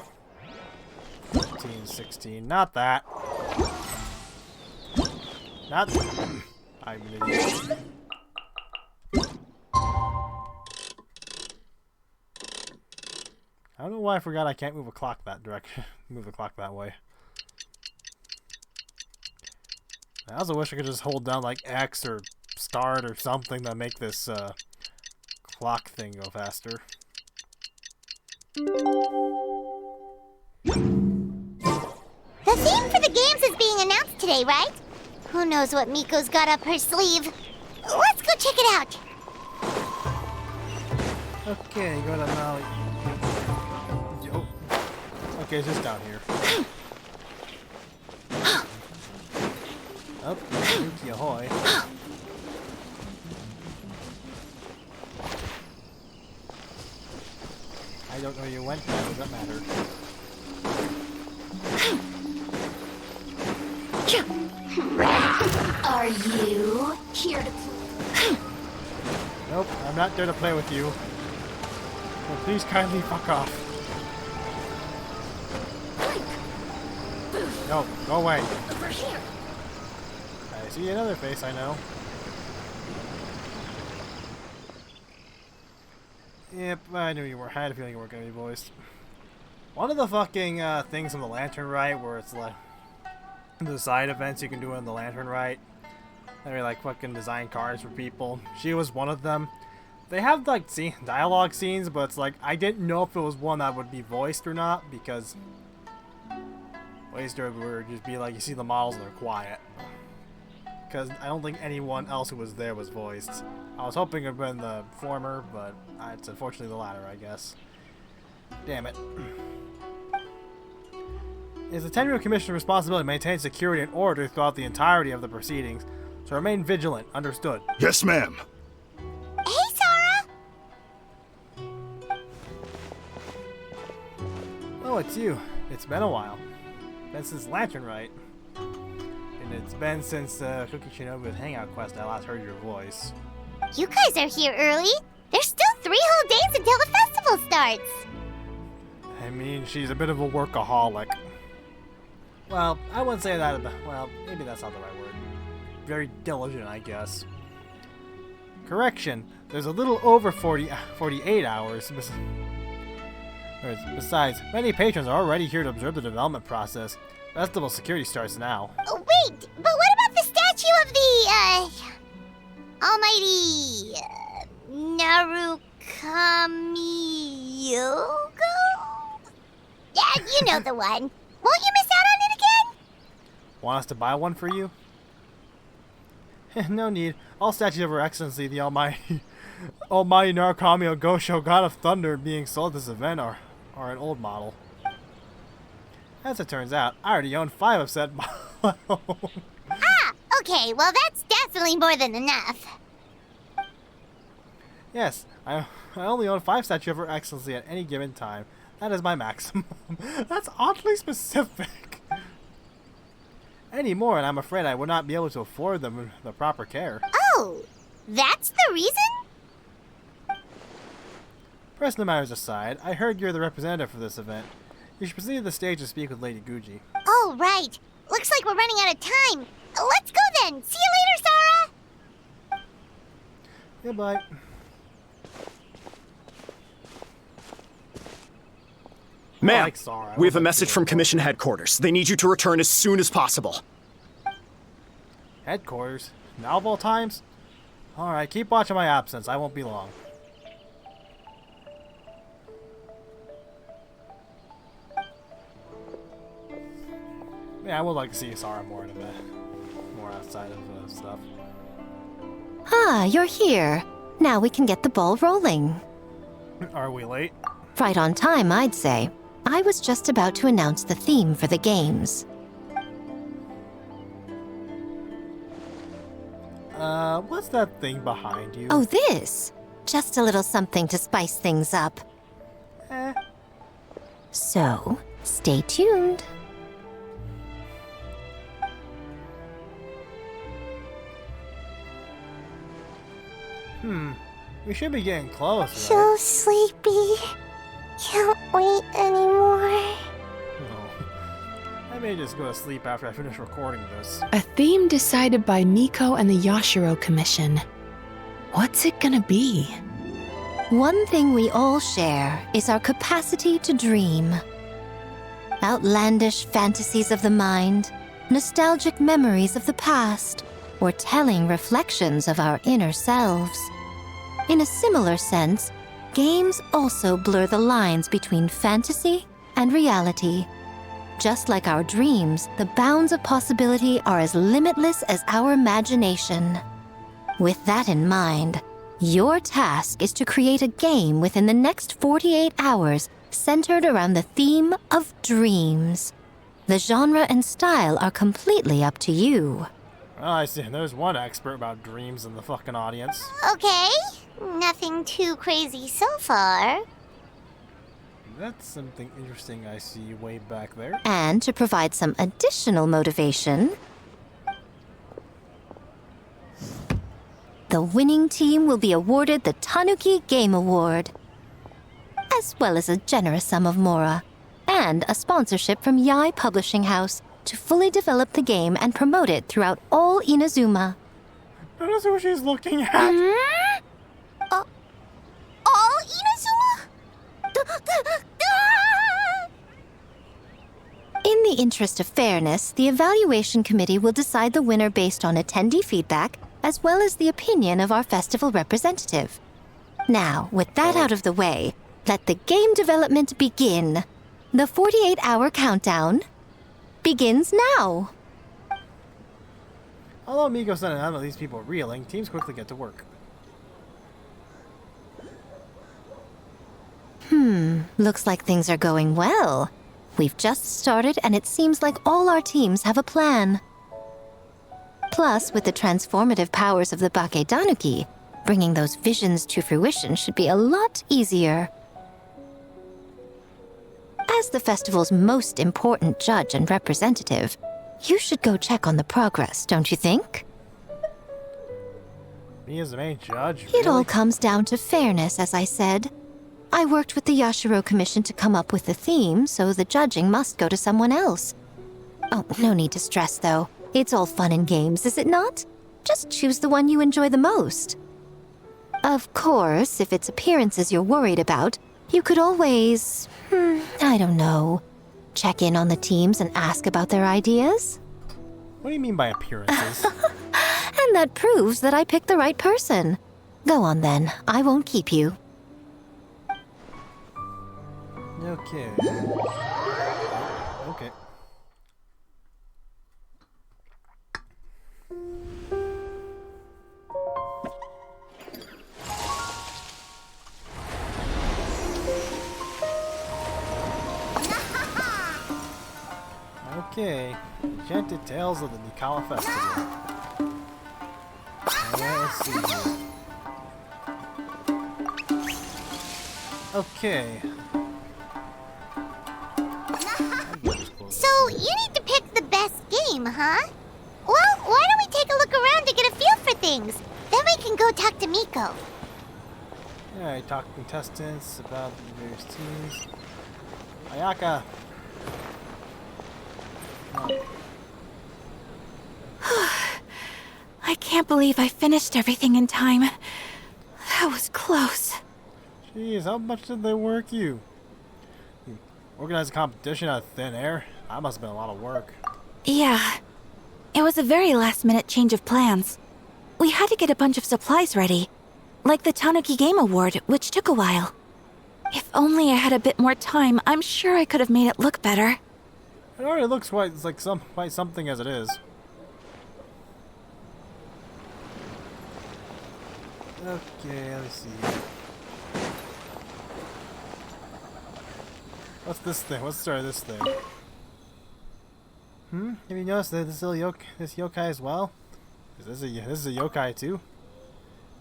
15, 16, not that. Not I'm an idiot. I don't know why I forgot I can't move a clock that direction. Move the clock that way. I also wish I could just hold down like X or start or something to make this clock thing go faster. The theme for the games is being announced today, right? Who knows what Miko's got up her sleeve? Let's go check it out. Okay, go to Maui. Oh. Okay, it's just down here. Oh, Yuki ahoy. I don't know where you went, but does that matter? Are you here to Nope, I'm not there to play with you. So please kindly fuck off. No, go away. over here? I see another face I know. Yep, I knew you were. I had a feeling you were gonna be voiced. One of the fucking things on the Lantern Rite, where it's like the side events you can do on the Lantern Rite. They like fucking design cars for people. She was one of them. They have like dialogue scenes, but it's like I didn't know if it was one that would be voiced or not because voiced would just be like you see the models and they're quiet. Because I don't think anyone else who was there was voiced. I was hoping it would have been the former, but it's unfortunately the latter, I guess. Damn it. It is the Tenryou Commission's responsibility to maintain security and order throughout the entirety of the proceedings, so remain vigilant. Understood. Yes, ma'am. Hey, Sora! Oh, it's you. It's been a while. Been since Lantern Rite. And it's been since Cookie Shinobu's Hangout quest I last heard your voice. You guys are here early. There's still 3 whole days until the festival starts. I mean, she's a bit of a workaholic. Well, I wouldn't say that about... Well, maybe that's not the right word. Very diligent, I guess. Correction, there's a little over 48 hours. Besides, many patrons are already here to observe the development process. Festival security starts now. Oh, wait, but what about the statue of the, almighty, Narukami-Yogo? Yeah, you know the one. Won't you miss out on it again? Want us to buy one for you? No need. All statues of Her Excellency, the Almighty Narukami Ogosho, God of Thunder, being sold at this event are an old model. As it turns out, I already own 5 of said models. Ah, okay, well that's definitely more than enough. Yes, I only own 5 statues of Her Excellency at any given time. That is my maximum. That's oddly specific. Any more, and I'm afraid I would not be able to afford them the proper care. Oh, that's the reason? Personal matters aside, I heard you're the representative for this event. You should proceed to the stage to speak with Lady Guji. Oh, right. Looks like we're running out of time. Let's go then. See you later, Sora. Goodbye. Ma'am, like Sora. we have a message from Commission Headquarters. They need you to return as soon as possible. Headquarters? Now of all times? Alright, keep watching my absence. I won't be long. Yeah, I would like to see Sora more in a bit. More outside of stuff. Ah, you're here. Now we can get the ball rolling. Are we late? Right on time, I'd say. I was just about to announce the theme for the games. What's that thing behind you? Oh, this? Just a little something to spice things up. So, stay tuned. We should be getting close, So right? sleepy. Can't wait anymore. No. I may just go to sleep after I finish recording this. A theme decided by Miko and the Yashiro Commission. What's it gonna be? One thing we all share is our capacity to dream. Outlandish fantasies of the mind, nostalgic memories of the past, or telling reflections of our inner selves. In a similar sense, games also blur the lines between fantasy and reality. Just like our dreams, the bounds of possibility are as limitless as our imagination. With that in mind, your task is to create a game within the next 48 hours centered around the theme of dreams. The genre and style are completely up to you. Well, I see. There's one expert about dreams in the fucking audience. Okay, nothing too crazy so far. That's something interesting I see way back there. And to provide some additional motivation, The winning team will be awarded the Tanuki Game Award, as well as a generous sum of mora, and a sponsorship from Yai Publishing House to fully develop the game and promote it throughout all Inazuma. That is who she's looking at. All Inazuma? In the interest of fairness, the evaluation committee will decide the winner based on attendee feedback, as well as the opinion of our festival representative. Now, with that out of the way, let the game development begin. The 48-hour countdown begins now. Although Miko said none of these people are reeling, teams quickly get to work. Looks like things are going well. We've just started and it seems like all our teams have a plan. Plus, with the transformative powers of the Bakedanuki, bringing those visions to fruition should be a lot easier. As the festival's most important judge and representative, you should go check on the progress, don't you think? Me as the main judge? It all comes down to fairness, as I said. I worked with the Yashiro Commission to come up with the theme, so the judging must go to someone else. Oh, no need to stress, though. It's all fun and games, is it not? Just choose the one you enjoy the most. Of course, if it's appearances you're worried about, you could always, I don't know, check in on the teams and ask about their ideas. What do you mean by appearances? And that proves that I picked the right person. Go on then, I won't keep you. Okay. Okay. Okay. Enchanted Tales of the Mikawa Festival. Let's see here. Okay. So, you need to pick the best game, huh? Well, why don't we take a look around to get a feel for things? Then we can go talk to Miko. Alright, talk to contestants about the various teams. Ayaka! I can't believe I finished everything in time. That was close. Jeez, how much did they work you? You organized a competition out of thin air? That must have been a lot of work. Yeah. It was a very last-minute change of plans. We had to get a bunch of supplies ready. Like the Tanuki Game Award, which took a while. If only I had a bit more time, I'm sure I could have made it look better. It already looks quite something as it is. Okay, let me see. What's this thing? Let's start this thing. Have you noticed that this yokai as well? This is a yokai too?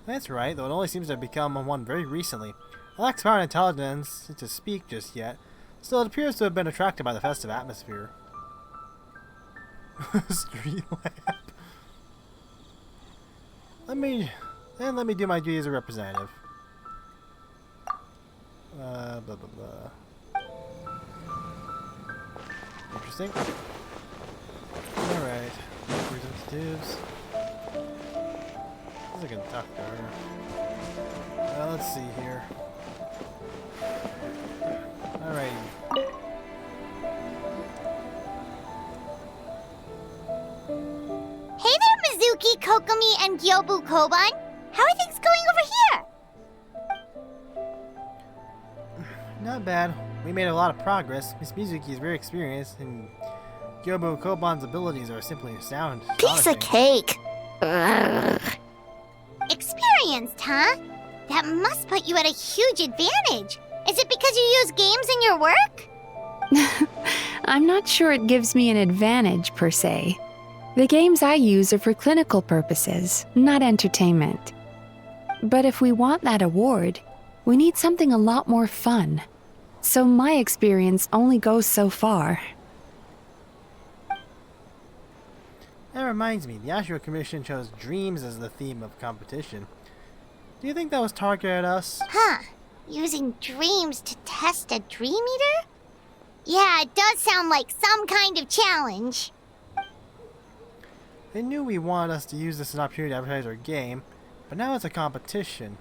That's right, though it only seems to have become one very recently. It lacks power and intelligence to speak just yet. Still, it appears to have been attracted by the festive atmosphere. Street lamp. Let me do my duty as a representative. Blah blah blah. Interesting. Alright. Representatives. I can talk to her. Let's see here. Alright. Hey there, Mizuki, Kokomi, and Gyobu Koban. How are things going over here? Not bad. We made a lot of progress. Miss Mizuki is very experienced, and Gyobu Koban's abilities are simply astounding. Piece of cake. Experienced, huh? That must put you at a huge advantage. Is it because you use games in your work? I'm not sure it gives me an advantage, per se. The games I use are for clinical purposes, not entertainment. But if we want that award, we need something a lot more fun. So my experience only goes so far. That reminds me, the Astro Commission chose dreams as the theme of competition. Do you think that was targeted at us? Huh. Using dreams to test a Dream Eater? Yeah, it does sound like some kind of challenge. They knew we wanted us to use this as an opportunity to advertise our game, but now it's a competition.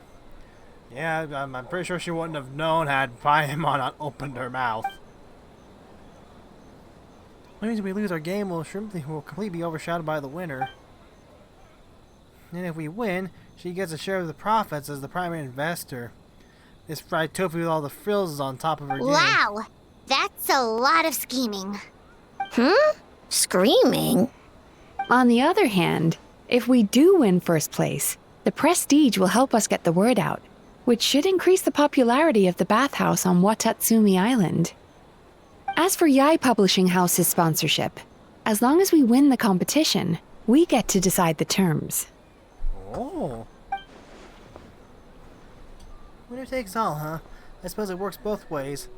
Yeah, I'm pretty sure she wouldn't have known had Paimon not opened her mouth. That means if we lose our game, we'll completely be overshadowed by the winner. And if we win, she gets a share of the profits as the primary investor. This fried tofu with all the frills is on top of her game. Wow, that's a lot of scheming. Screaming? On the other hand, if we do win first place, the prestige will help us get the word out, which should increase the popularity of the bathhouse on Watatsumi Island. As for Yai Publishing House's sponsorship, as long as we win the competition, we get to decide the terms. Oh. Winner takes all, huh? I suppose it works both ways.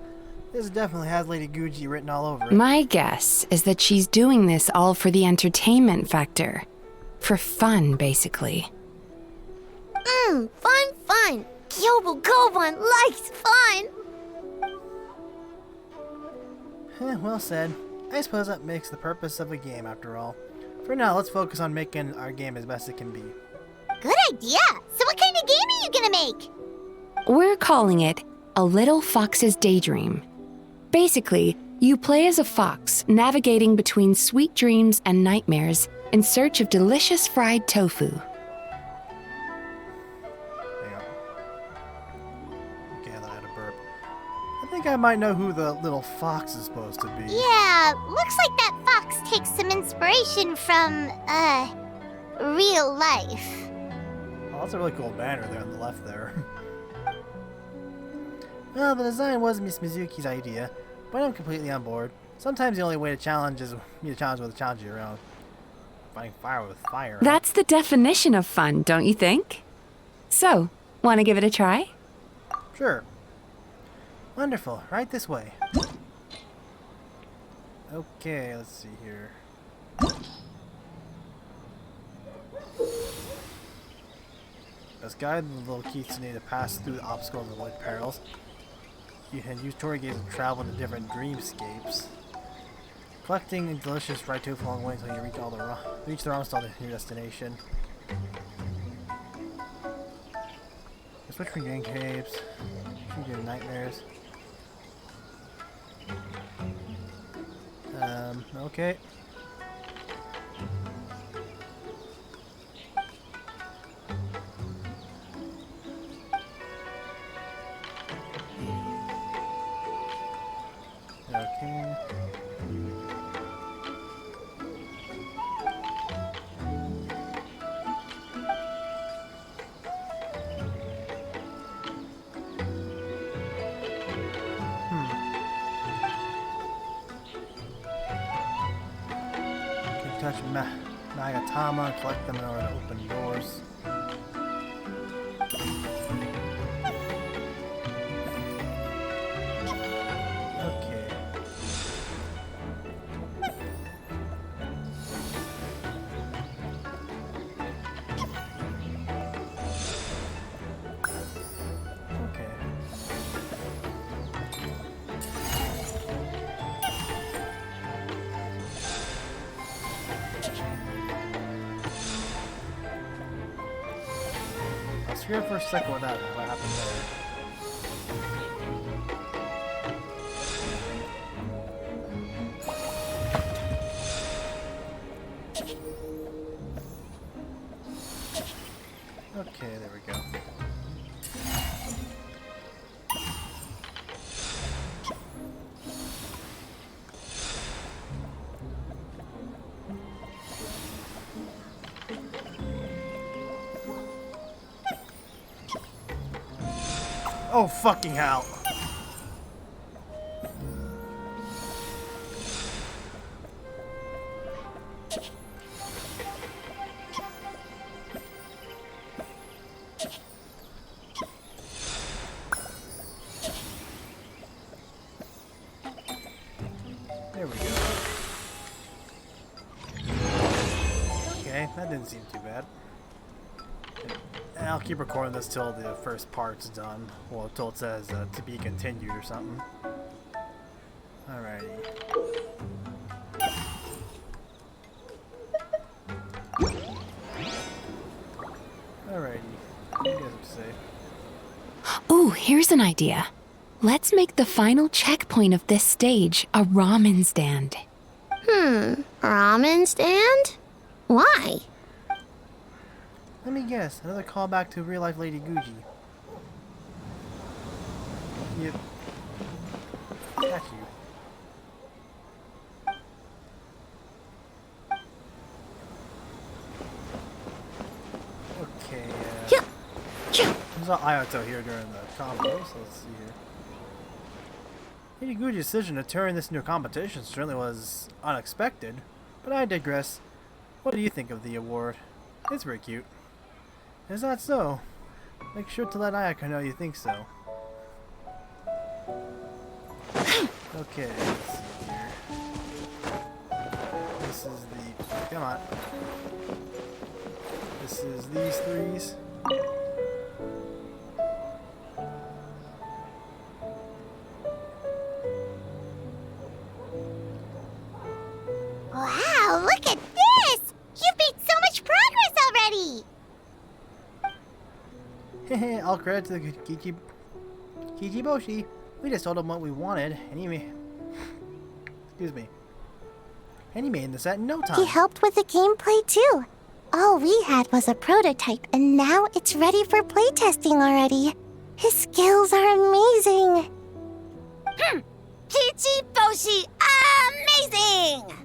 This definitely has Lady Guji written all over it. My guess is that she's doing this all for the entertainment factor. For fun, basically. Fun. Kyobu Koban likes fun. Well said. I suppose that makes the purpose of a game after all. For now, let's focus on making our game as best it can be. Good idea. So what kind of game are you gonna make? We're calling it A Little Fox's Daydream. Basically, you play as a fox navigating between sweet dreams and nightmares in search of delicious fried tofu. Hang on. Okay, I had a burp. I think I might know who the little fox is supposed to be. Yeah, looks like that fox takes some inspiration from, real life. Oh, that's a really cool banner there on the left there. Well, the design was Miss Mizuki's idea, but I'm completely on board. Sometimes the only way to challenge is me to challenge with a challenge of your own. Fighting fire with fire. That's the definition of fun, don't you think? So, want to give it a try? Sure. Wonderful. Right this way. Okay, let's see here. Let's guide the little kitsune to pass through the obstacles and avoid perils. You can use Tori games to travel into different dreamscapes. Collecting delicious fried tofu along the way until you reach the Ramstal to your destination. Switch between dreamscapes. Switch between nightmares. Okay. Okay. Touch Magatama, collect them in order to open doors. Okay. Okay. I was scared for a second what happened there. Okay, there we go. Oh, fucking hell. There we go. That didn't seem too bad. And I'll keep recording this till the first part's done. Well, till it says to be continued or something. Alrighty. Alrighty. What do you guys have to say? Ooh, here's an idea. Let's make the final checkpoint of this stage a ramen stand. Ramen stand? Why? Let me guess. Another callback to real-life Lady Guji. Yep. Got you. Okay, we saw Ayato here during the combo, so let's see here. Lady Guji's decision to turn this into a competition certainly was unexpected, but I digress. What do you think of the award? It's very cute. Is that so? Make sure to let Ayaka know you think so. Okay, let's see here. This is the... come on. This is these threes. Wow, look at this! You've made so much progress already! All credit to the Kichiboshi. We just told him what we wanted, and he made... excuse me. And he made the set in no time. He helped with the gameplay too. All we had was a prototype, and now it's ready for playtesting already. His skills are amazing. Kichiboshi, amazing!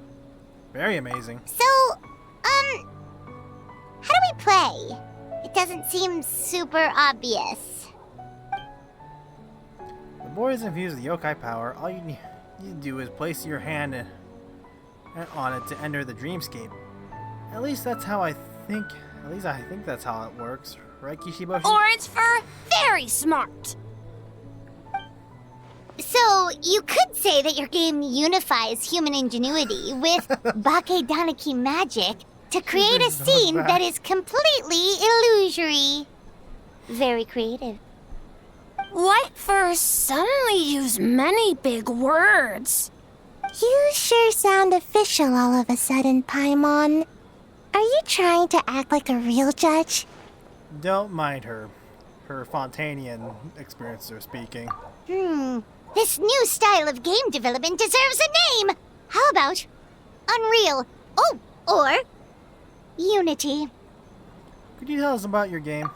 Very amazing. So, how do we play? It doesn't seem super obvious. The board is infused with yokai power. All you need to do is place your hand on it to enter the dreamscape. At least that's how I think. At least I think that's how it works, right, Kishiboshi? Orange for very smart. So, you could say that your game unifies human ingenuity with Bakedanaki magic to create a scene that is completely illusory. Very creative. White furs suddenly use many big words. You sure sound official all of a sudden, Paimon. Are you trying to act like a real judge? Don't mind her. Her Fontanian experiences are speaking. This new style of game development deserves a name! How about Unreal? Oh, or Unity. Could you tell us about your game?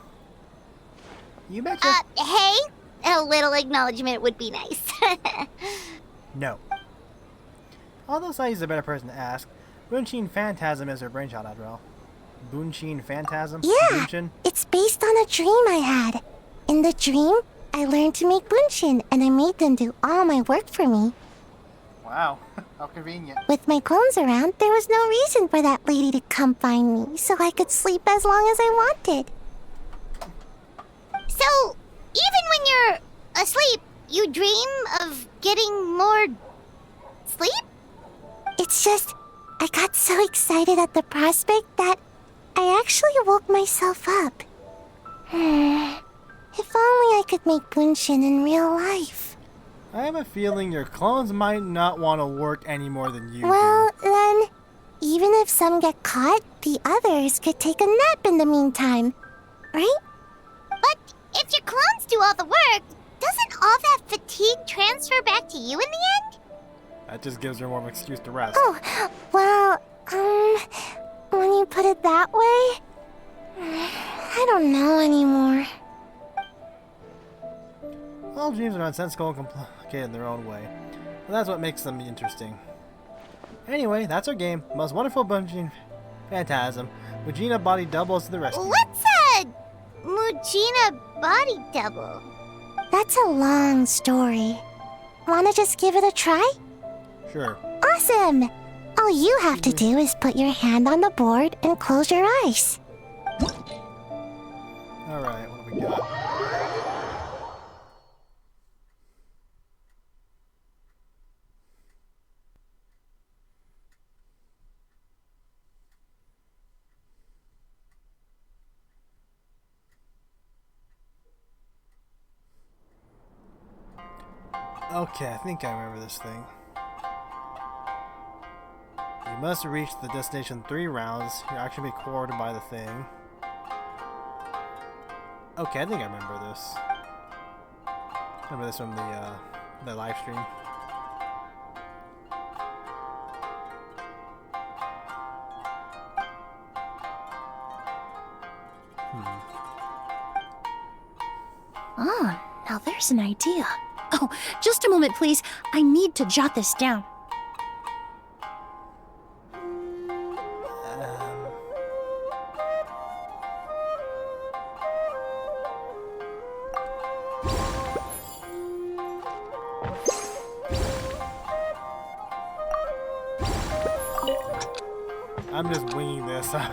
You betcha. Hey? A little acknowledgement would be nice. No. Although Sai's a better person to ask, Bunshin Phantasm is her brainchild after all. Bunshin Phantasm? Yeah, Bunshin? it's based on a dream I had. In the dream, I learned to make bunshin, and I made them do all my work for me. Wow, how convenient. With my clones around, there was no reason for that lady to come find me, so I could sleep as long as I wanted. So, even when you're asleep, you dream of getting more sleep? It's just, I got so excited at the prospect that I actually woke myself up. If only I could make bunshin in real life. I have a feeling your clones might not want to work any more than you Well, then, even if some get caught, the others could take a nap in the meantime, right? But if your clones do all the work, doesn't all that fatigue transfer back to you in the end? do. That just gives her more of an excuse to rest. Oh, well, when you put it that way, I don't know anymore. All dreams are nonsensical and complicated in their own way, and that's what makes them interesting. Anyway, that's our game. Most wonderful Bunshin Phantasm. Mujina body doubles to the rescue. What's a Mujina body double? That's a long story. Wanna just give it a try? Sure. Awesome! All you have to do is put your hand on the board and close your eyes. Alright, what have we got? Okay, I think I remember this thing. You must reach the destination 3 rounds. You'll actually be cored by the thing. Okay, I think I remember this. I remember this from the live stream. Oh, now there's an idea. Oh, just a moment, please. I need to jot this down. I'm just winging this. I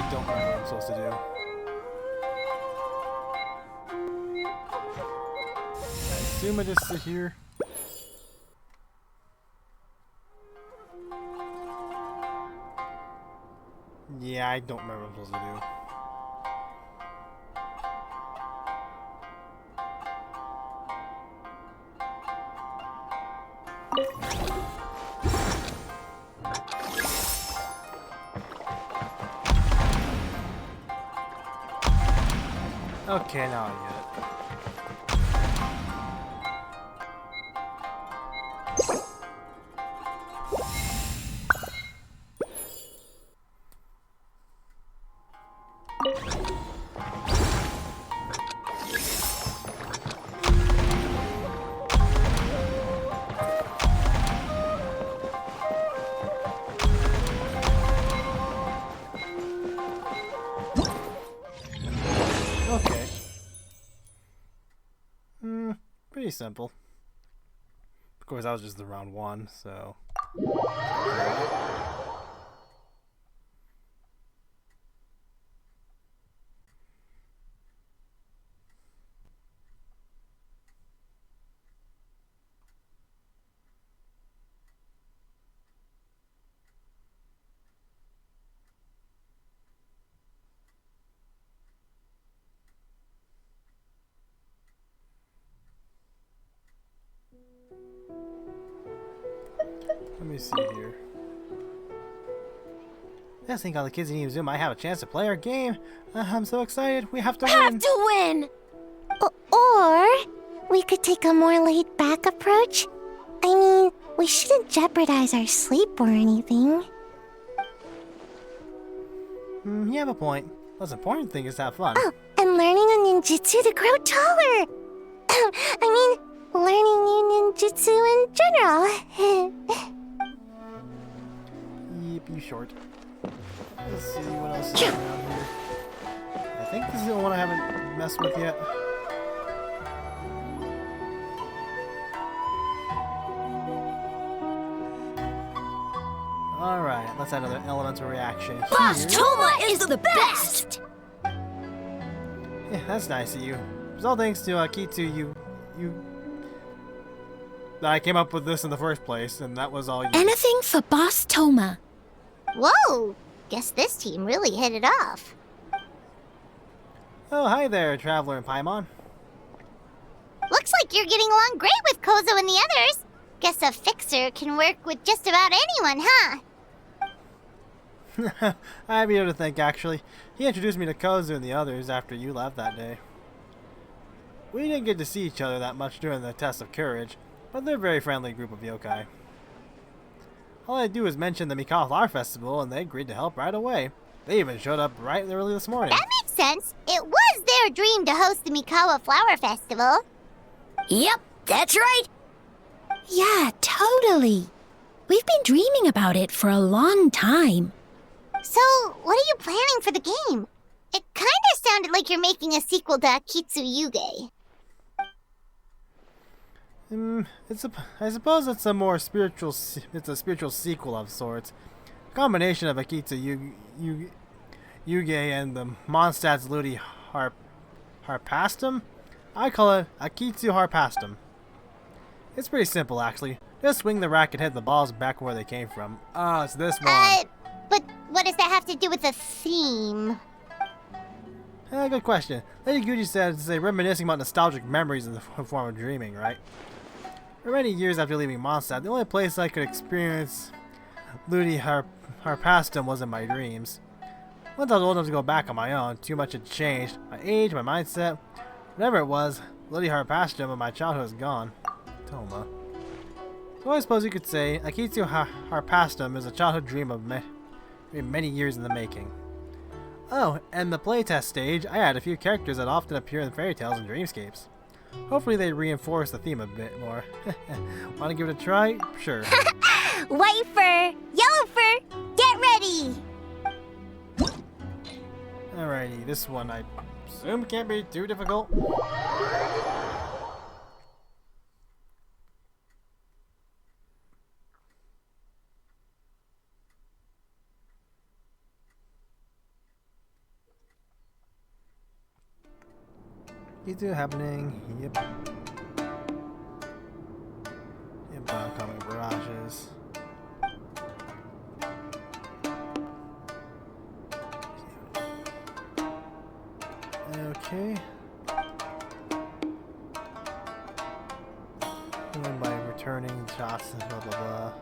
don't know what I'm supposed to do. I assume I just sit here. Yeah, I don't remember what I'm supposed to do. Okay, now I get it. Okay. Pretty simple. Of course, that was just the round 1, so... Let me see here. I think all the kids in Museum might have a chance to play our game. I'm so excited. We have to win. Have to win! Or we could take a more laid-back approach. I mean, we shouldn't jeopardize our sleep or anything. You have a point. The most important thing is to have fun. Oh, and learning a ninjutsu to grow taller. I mean, learning new ninjutsu in general. Yep, you short. Let's see what else is around here. I think this is the one I haven't messed with yet. Alright, let's add another elemental reaction Boss here. Toma is the best! Yeah, that's nice of you. It's all thanks to Kitsu, that I came up with this in the first place, and that was all you. Anything for Boss Toma. Whoa! Guess this team really hit it off. Oh, hi there, Traveler and Paimon. Looks like you're getting along great with Kozo and the others. Guess a fixer can work with just about anyone, huh? I have you to think, actually. He introduced me to Kozu and the others after you left that day. We didn't get to see each other that much during the test of courage, but they're a very friendly group of yokai. All I do is mention the Mikawa Flower Festival, and they agreed to help right away. They even showed up right early this morning. That makes sense. It was their dream to host the Mikawa Flower Festival. Yep, that's right. Yeah, totally. We've been dreaming about it for a long time. So, what are you planning for the game? It kinda sounded like you're making a sequel to Akitsu Yuge. I suppose it's a more spiritual. It's a spiritual sequel of sorts. A combination of Akitsu Yuge and the Mondstadt's Ludi Harpastum. I call it Akitsu Harpastum. It's pretty simple, actually. Just swing the rack and hit the balls back where they came from. Ah, it's this one. But what does that have to do with the theme? Good question. Lady Gucci says they're reminiscing about nostalgic memories in the form of dreaming, right? For many years after leaving Mondstadt, the only place I could experience Ludi Harpastum was in my dreams. Once I was old enough to go back on my own, too much had changed. My age, my mindset, whatever it was, Ludi Harpastum of my childhood is gone. Toma. So I suppose you could say Akitsu Harpastum is a childhood dream of many years in the making. Oh, and the playtest stage, I added a few characters that often appear in fairy tales and dreamscapes. Hopefully they reinforce the theme a bit more. Wanna give it a try? Sure. White fur, yellow fur, get ready! Alrighty, this one I assume can't be too difficult. Is it happening? Yep. Yep, oncoming barrages. Okay. And by returning shots and blah blah blah.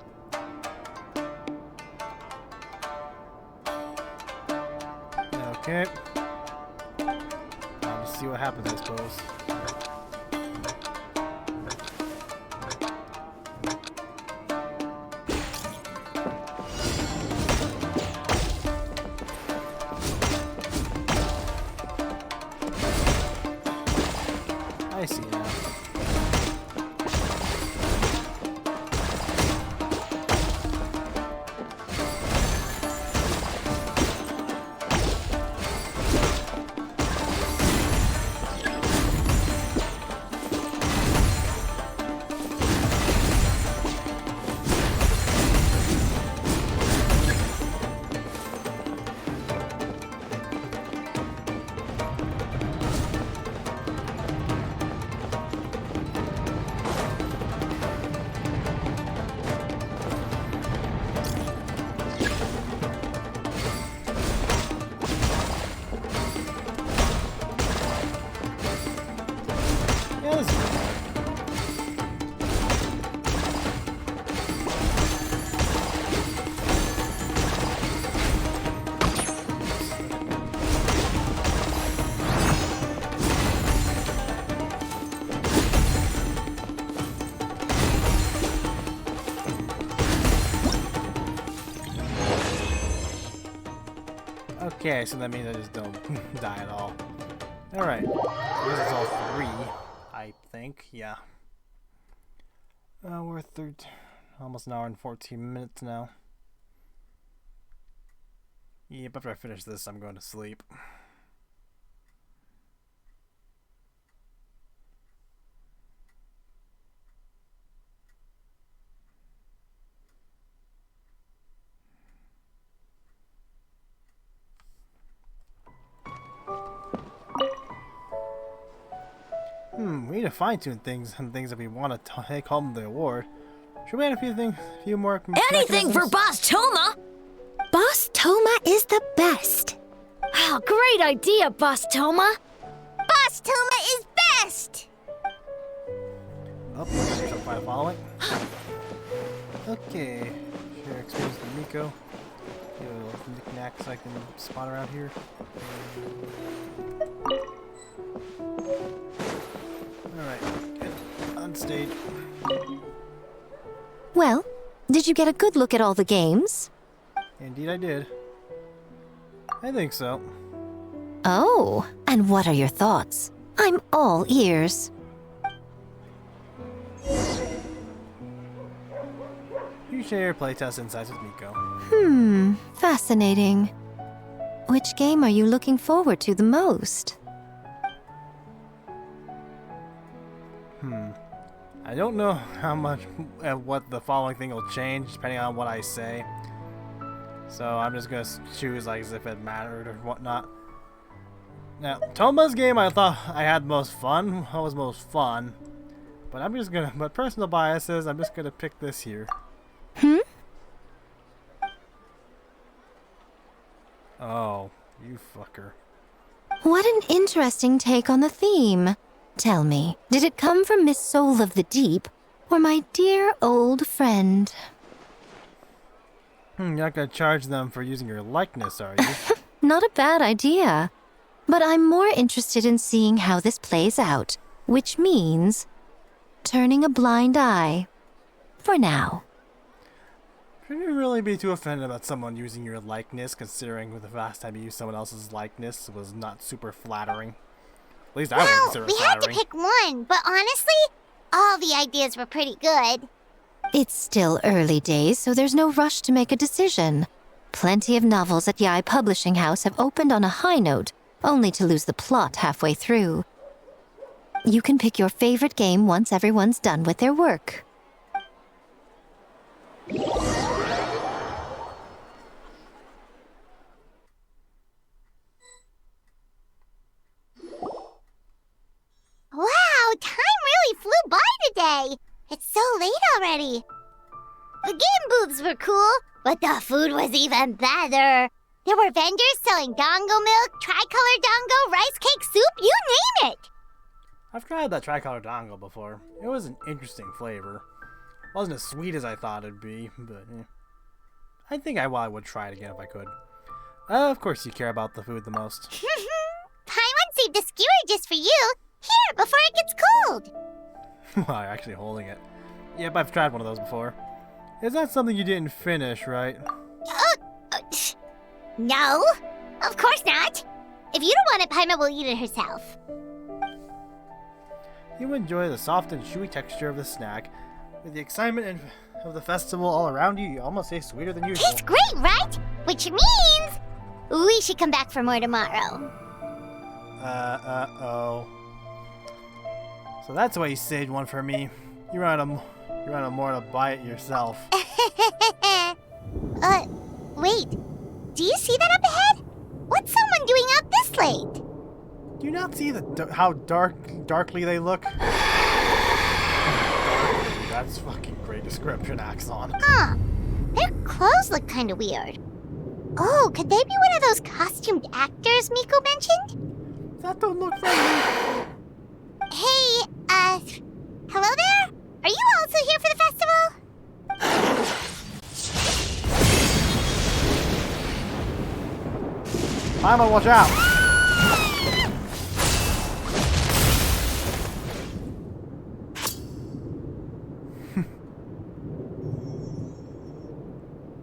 Okay. See what happens, I suppose. I see now. Okay, so that means I just don't die at all. Alright. This is all 3, I think. Yeah. We're almost an hour and 14 minutes now. Yep, after I finish this, I'm going to sleep. We need to fine-tune things and things that we want to take home the award. Should we add a few more? Anything for Boss Toma! Boss Toma is the best. Oh, great idea, Boss Toma! Boss Toma is best! Oh, there's by following. Okay. Share experience with Miko. Get a little knickknacks I can spot around here. Alright, get on stage. Well, did you get a good look at all the games? Indeed I did. I think so. Oh, and what are your thoughts? I'm all ears. You share playtest insights with Miko. Fascinating. Which game are you looking forward to the most? I don't know how much what the following thing will change depending on what I say. So I'm just gonna choose like as if it mattered or whatnot. Now, Toma's game I thought I had most fun. What was most fun? But I'm just gonna, but personal biases, I'm just gonna pick this here. Hmm? Oh, you fucker. What an interesting take on the theme. Tell me, did it come from Miss Soul of the Deep, or my dear old friend? You're not gonna charge them for using your likeness, are you? Not a bad idea. But I'm more interested in seeing how this plays out, which means turning a blind eye. For now. Shouldn't you really be too offended about someone using your likeness, considering the last time you used someone else's likeness was not super flattering? At least I would consider it we had to flattering. pick one, but honestly, all the ideas were pretty good. It's still early days, so there's no rush to make a decision. Plenty of novels at Yai Publishing House have opened on a high note, only to lose the plot halfway through. You can pick your favorite game once everyone's done with their work. Wow, time really flew by today. It's so late already. The game booths were cool, but the food was even better. There were vendors selling dongo milk, tricolor dongo, rice cake soup, you name it. I've tried that tricolor dongo before. It was an interesting flavor. Wasn't as sweet as I thought it'd be, but I think I would try it again if I could. Of course you care about the food the most. Paimon saved the skewer just for you. Here, before it gets cold. Wow, you're actually holding it. Yep, I've tried one of those before. Is that something you didn't finish, right? No, of course not. If you don't want it, Paimon will eat it herself. You enjoy the soft and chewy texture of the snack. With the excitement of the festival all around you, you almost taste sweeter than usual. Tastes great, right? Which means we should come back for more tomorrow. Uh-oh. So that's why you saved one for me. You ran a more to buy it yourself. Wait. Do you see that up ahead? What's someone doing out this late? Do you not see how darkly they look? That's fucking great description, Axon. Huh. Their clothes look kind of weird. Oh, could they be one of those costumed actors Miko mentioned? That don't look like me. Hey, hello there? Are you also here for the festival? Paimon, watch out!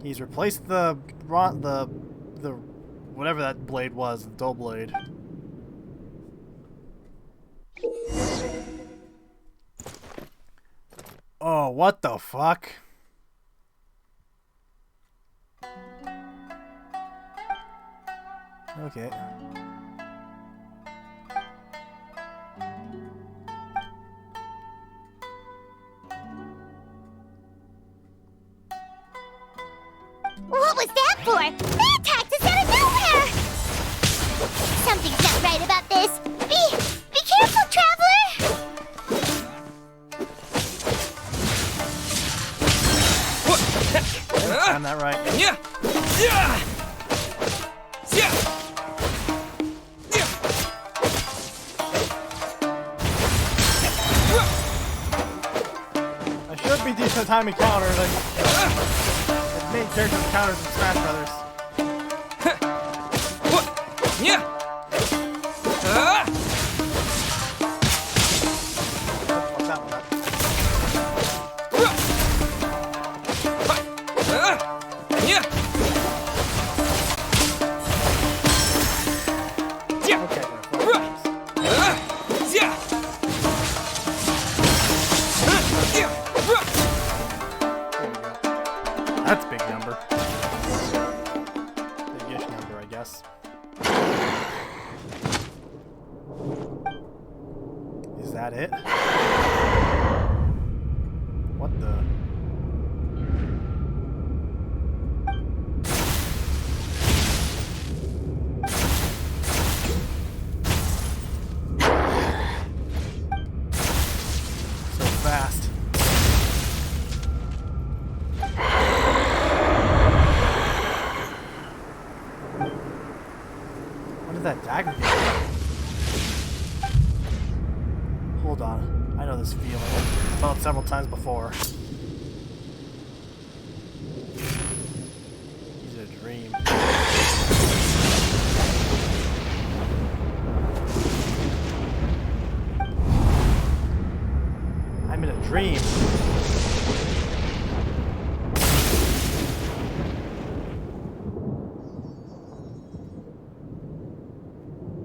He's replaced the whatever that blade was, the dull blade. Oh, what the fuck? Okay. What was that for? They attacked us out of nowhere! Something's not right about this. Be careful, traveler! I'm that right. Yeah! Yeah! Yeah! I should be decent timing counters. Like main characters counters in Smash Brothers. Yeah! What's that one up? Yeah! Okay, that's a big number. Big-ish number, I guess. aggravating. Hold on. I know this feeling. I've felt it several times before. Is it a dream? I'm in a dream.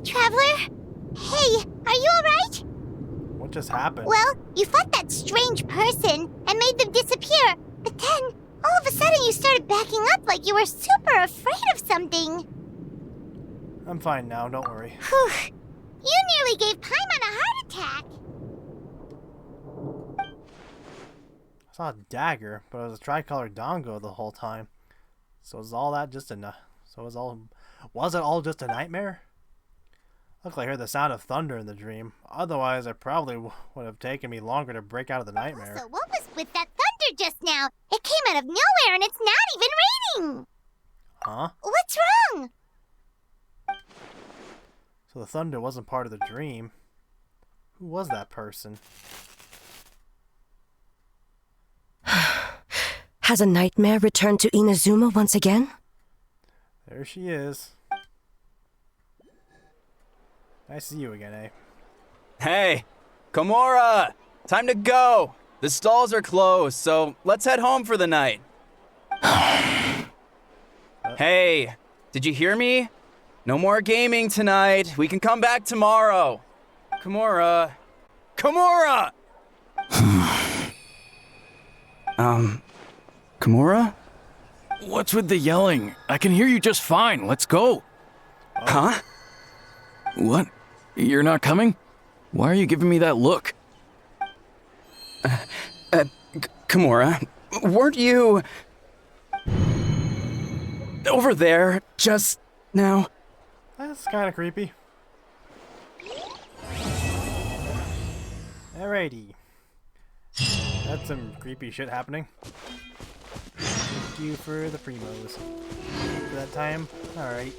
Traveler? Hey, are you alright? What just happened? Well, you fought that strange person and made them disappear, but then, all of a sudden you started backing up like you were super afraid of something. I'm fine now, don't worry. Whew. You nearly gave Paimon a heart attack. I saw a dagger, but it was a tricolor dango the whole time. So was all that just a was it all just a nightmare? Looked like I heard the sound of thunder in the dream. Otherwise, it probably would have taken me longer to break out of the nightmare. So what was with that thunder just now? It came out of nowhere and it's not even raining. Huh? What's wrong? So the thunder wasn't part of the dream. Who was that person? Has a nightmare returned to Inazuma once again? There she is. Nice to see you again, eh? Hey, Komura! Time to go! The stalls are closed, so let's head home for the night. Hey, did you hear me? No more gaming tonight. We can come back tomorrow. Komura. Komura! Komura? What's with the yelling? I can hear you just fine. Let's go. Huh? What? You're not coming? Why are you giving me that look? Komura, weren't you over there just now? That's kind of creepy. Alrighty. That's some creepy shit happening. Thank you for the primos. For that time? Alright.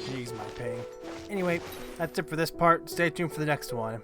Jeez, my ping. Anyway, that's it for this part. Stay tuned for the next one.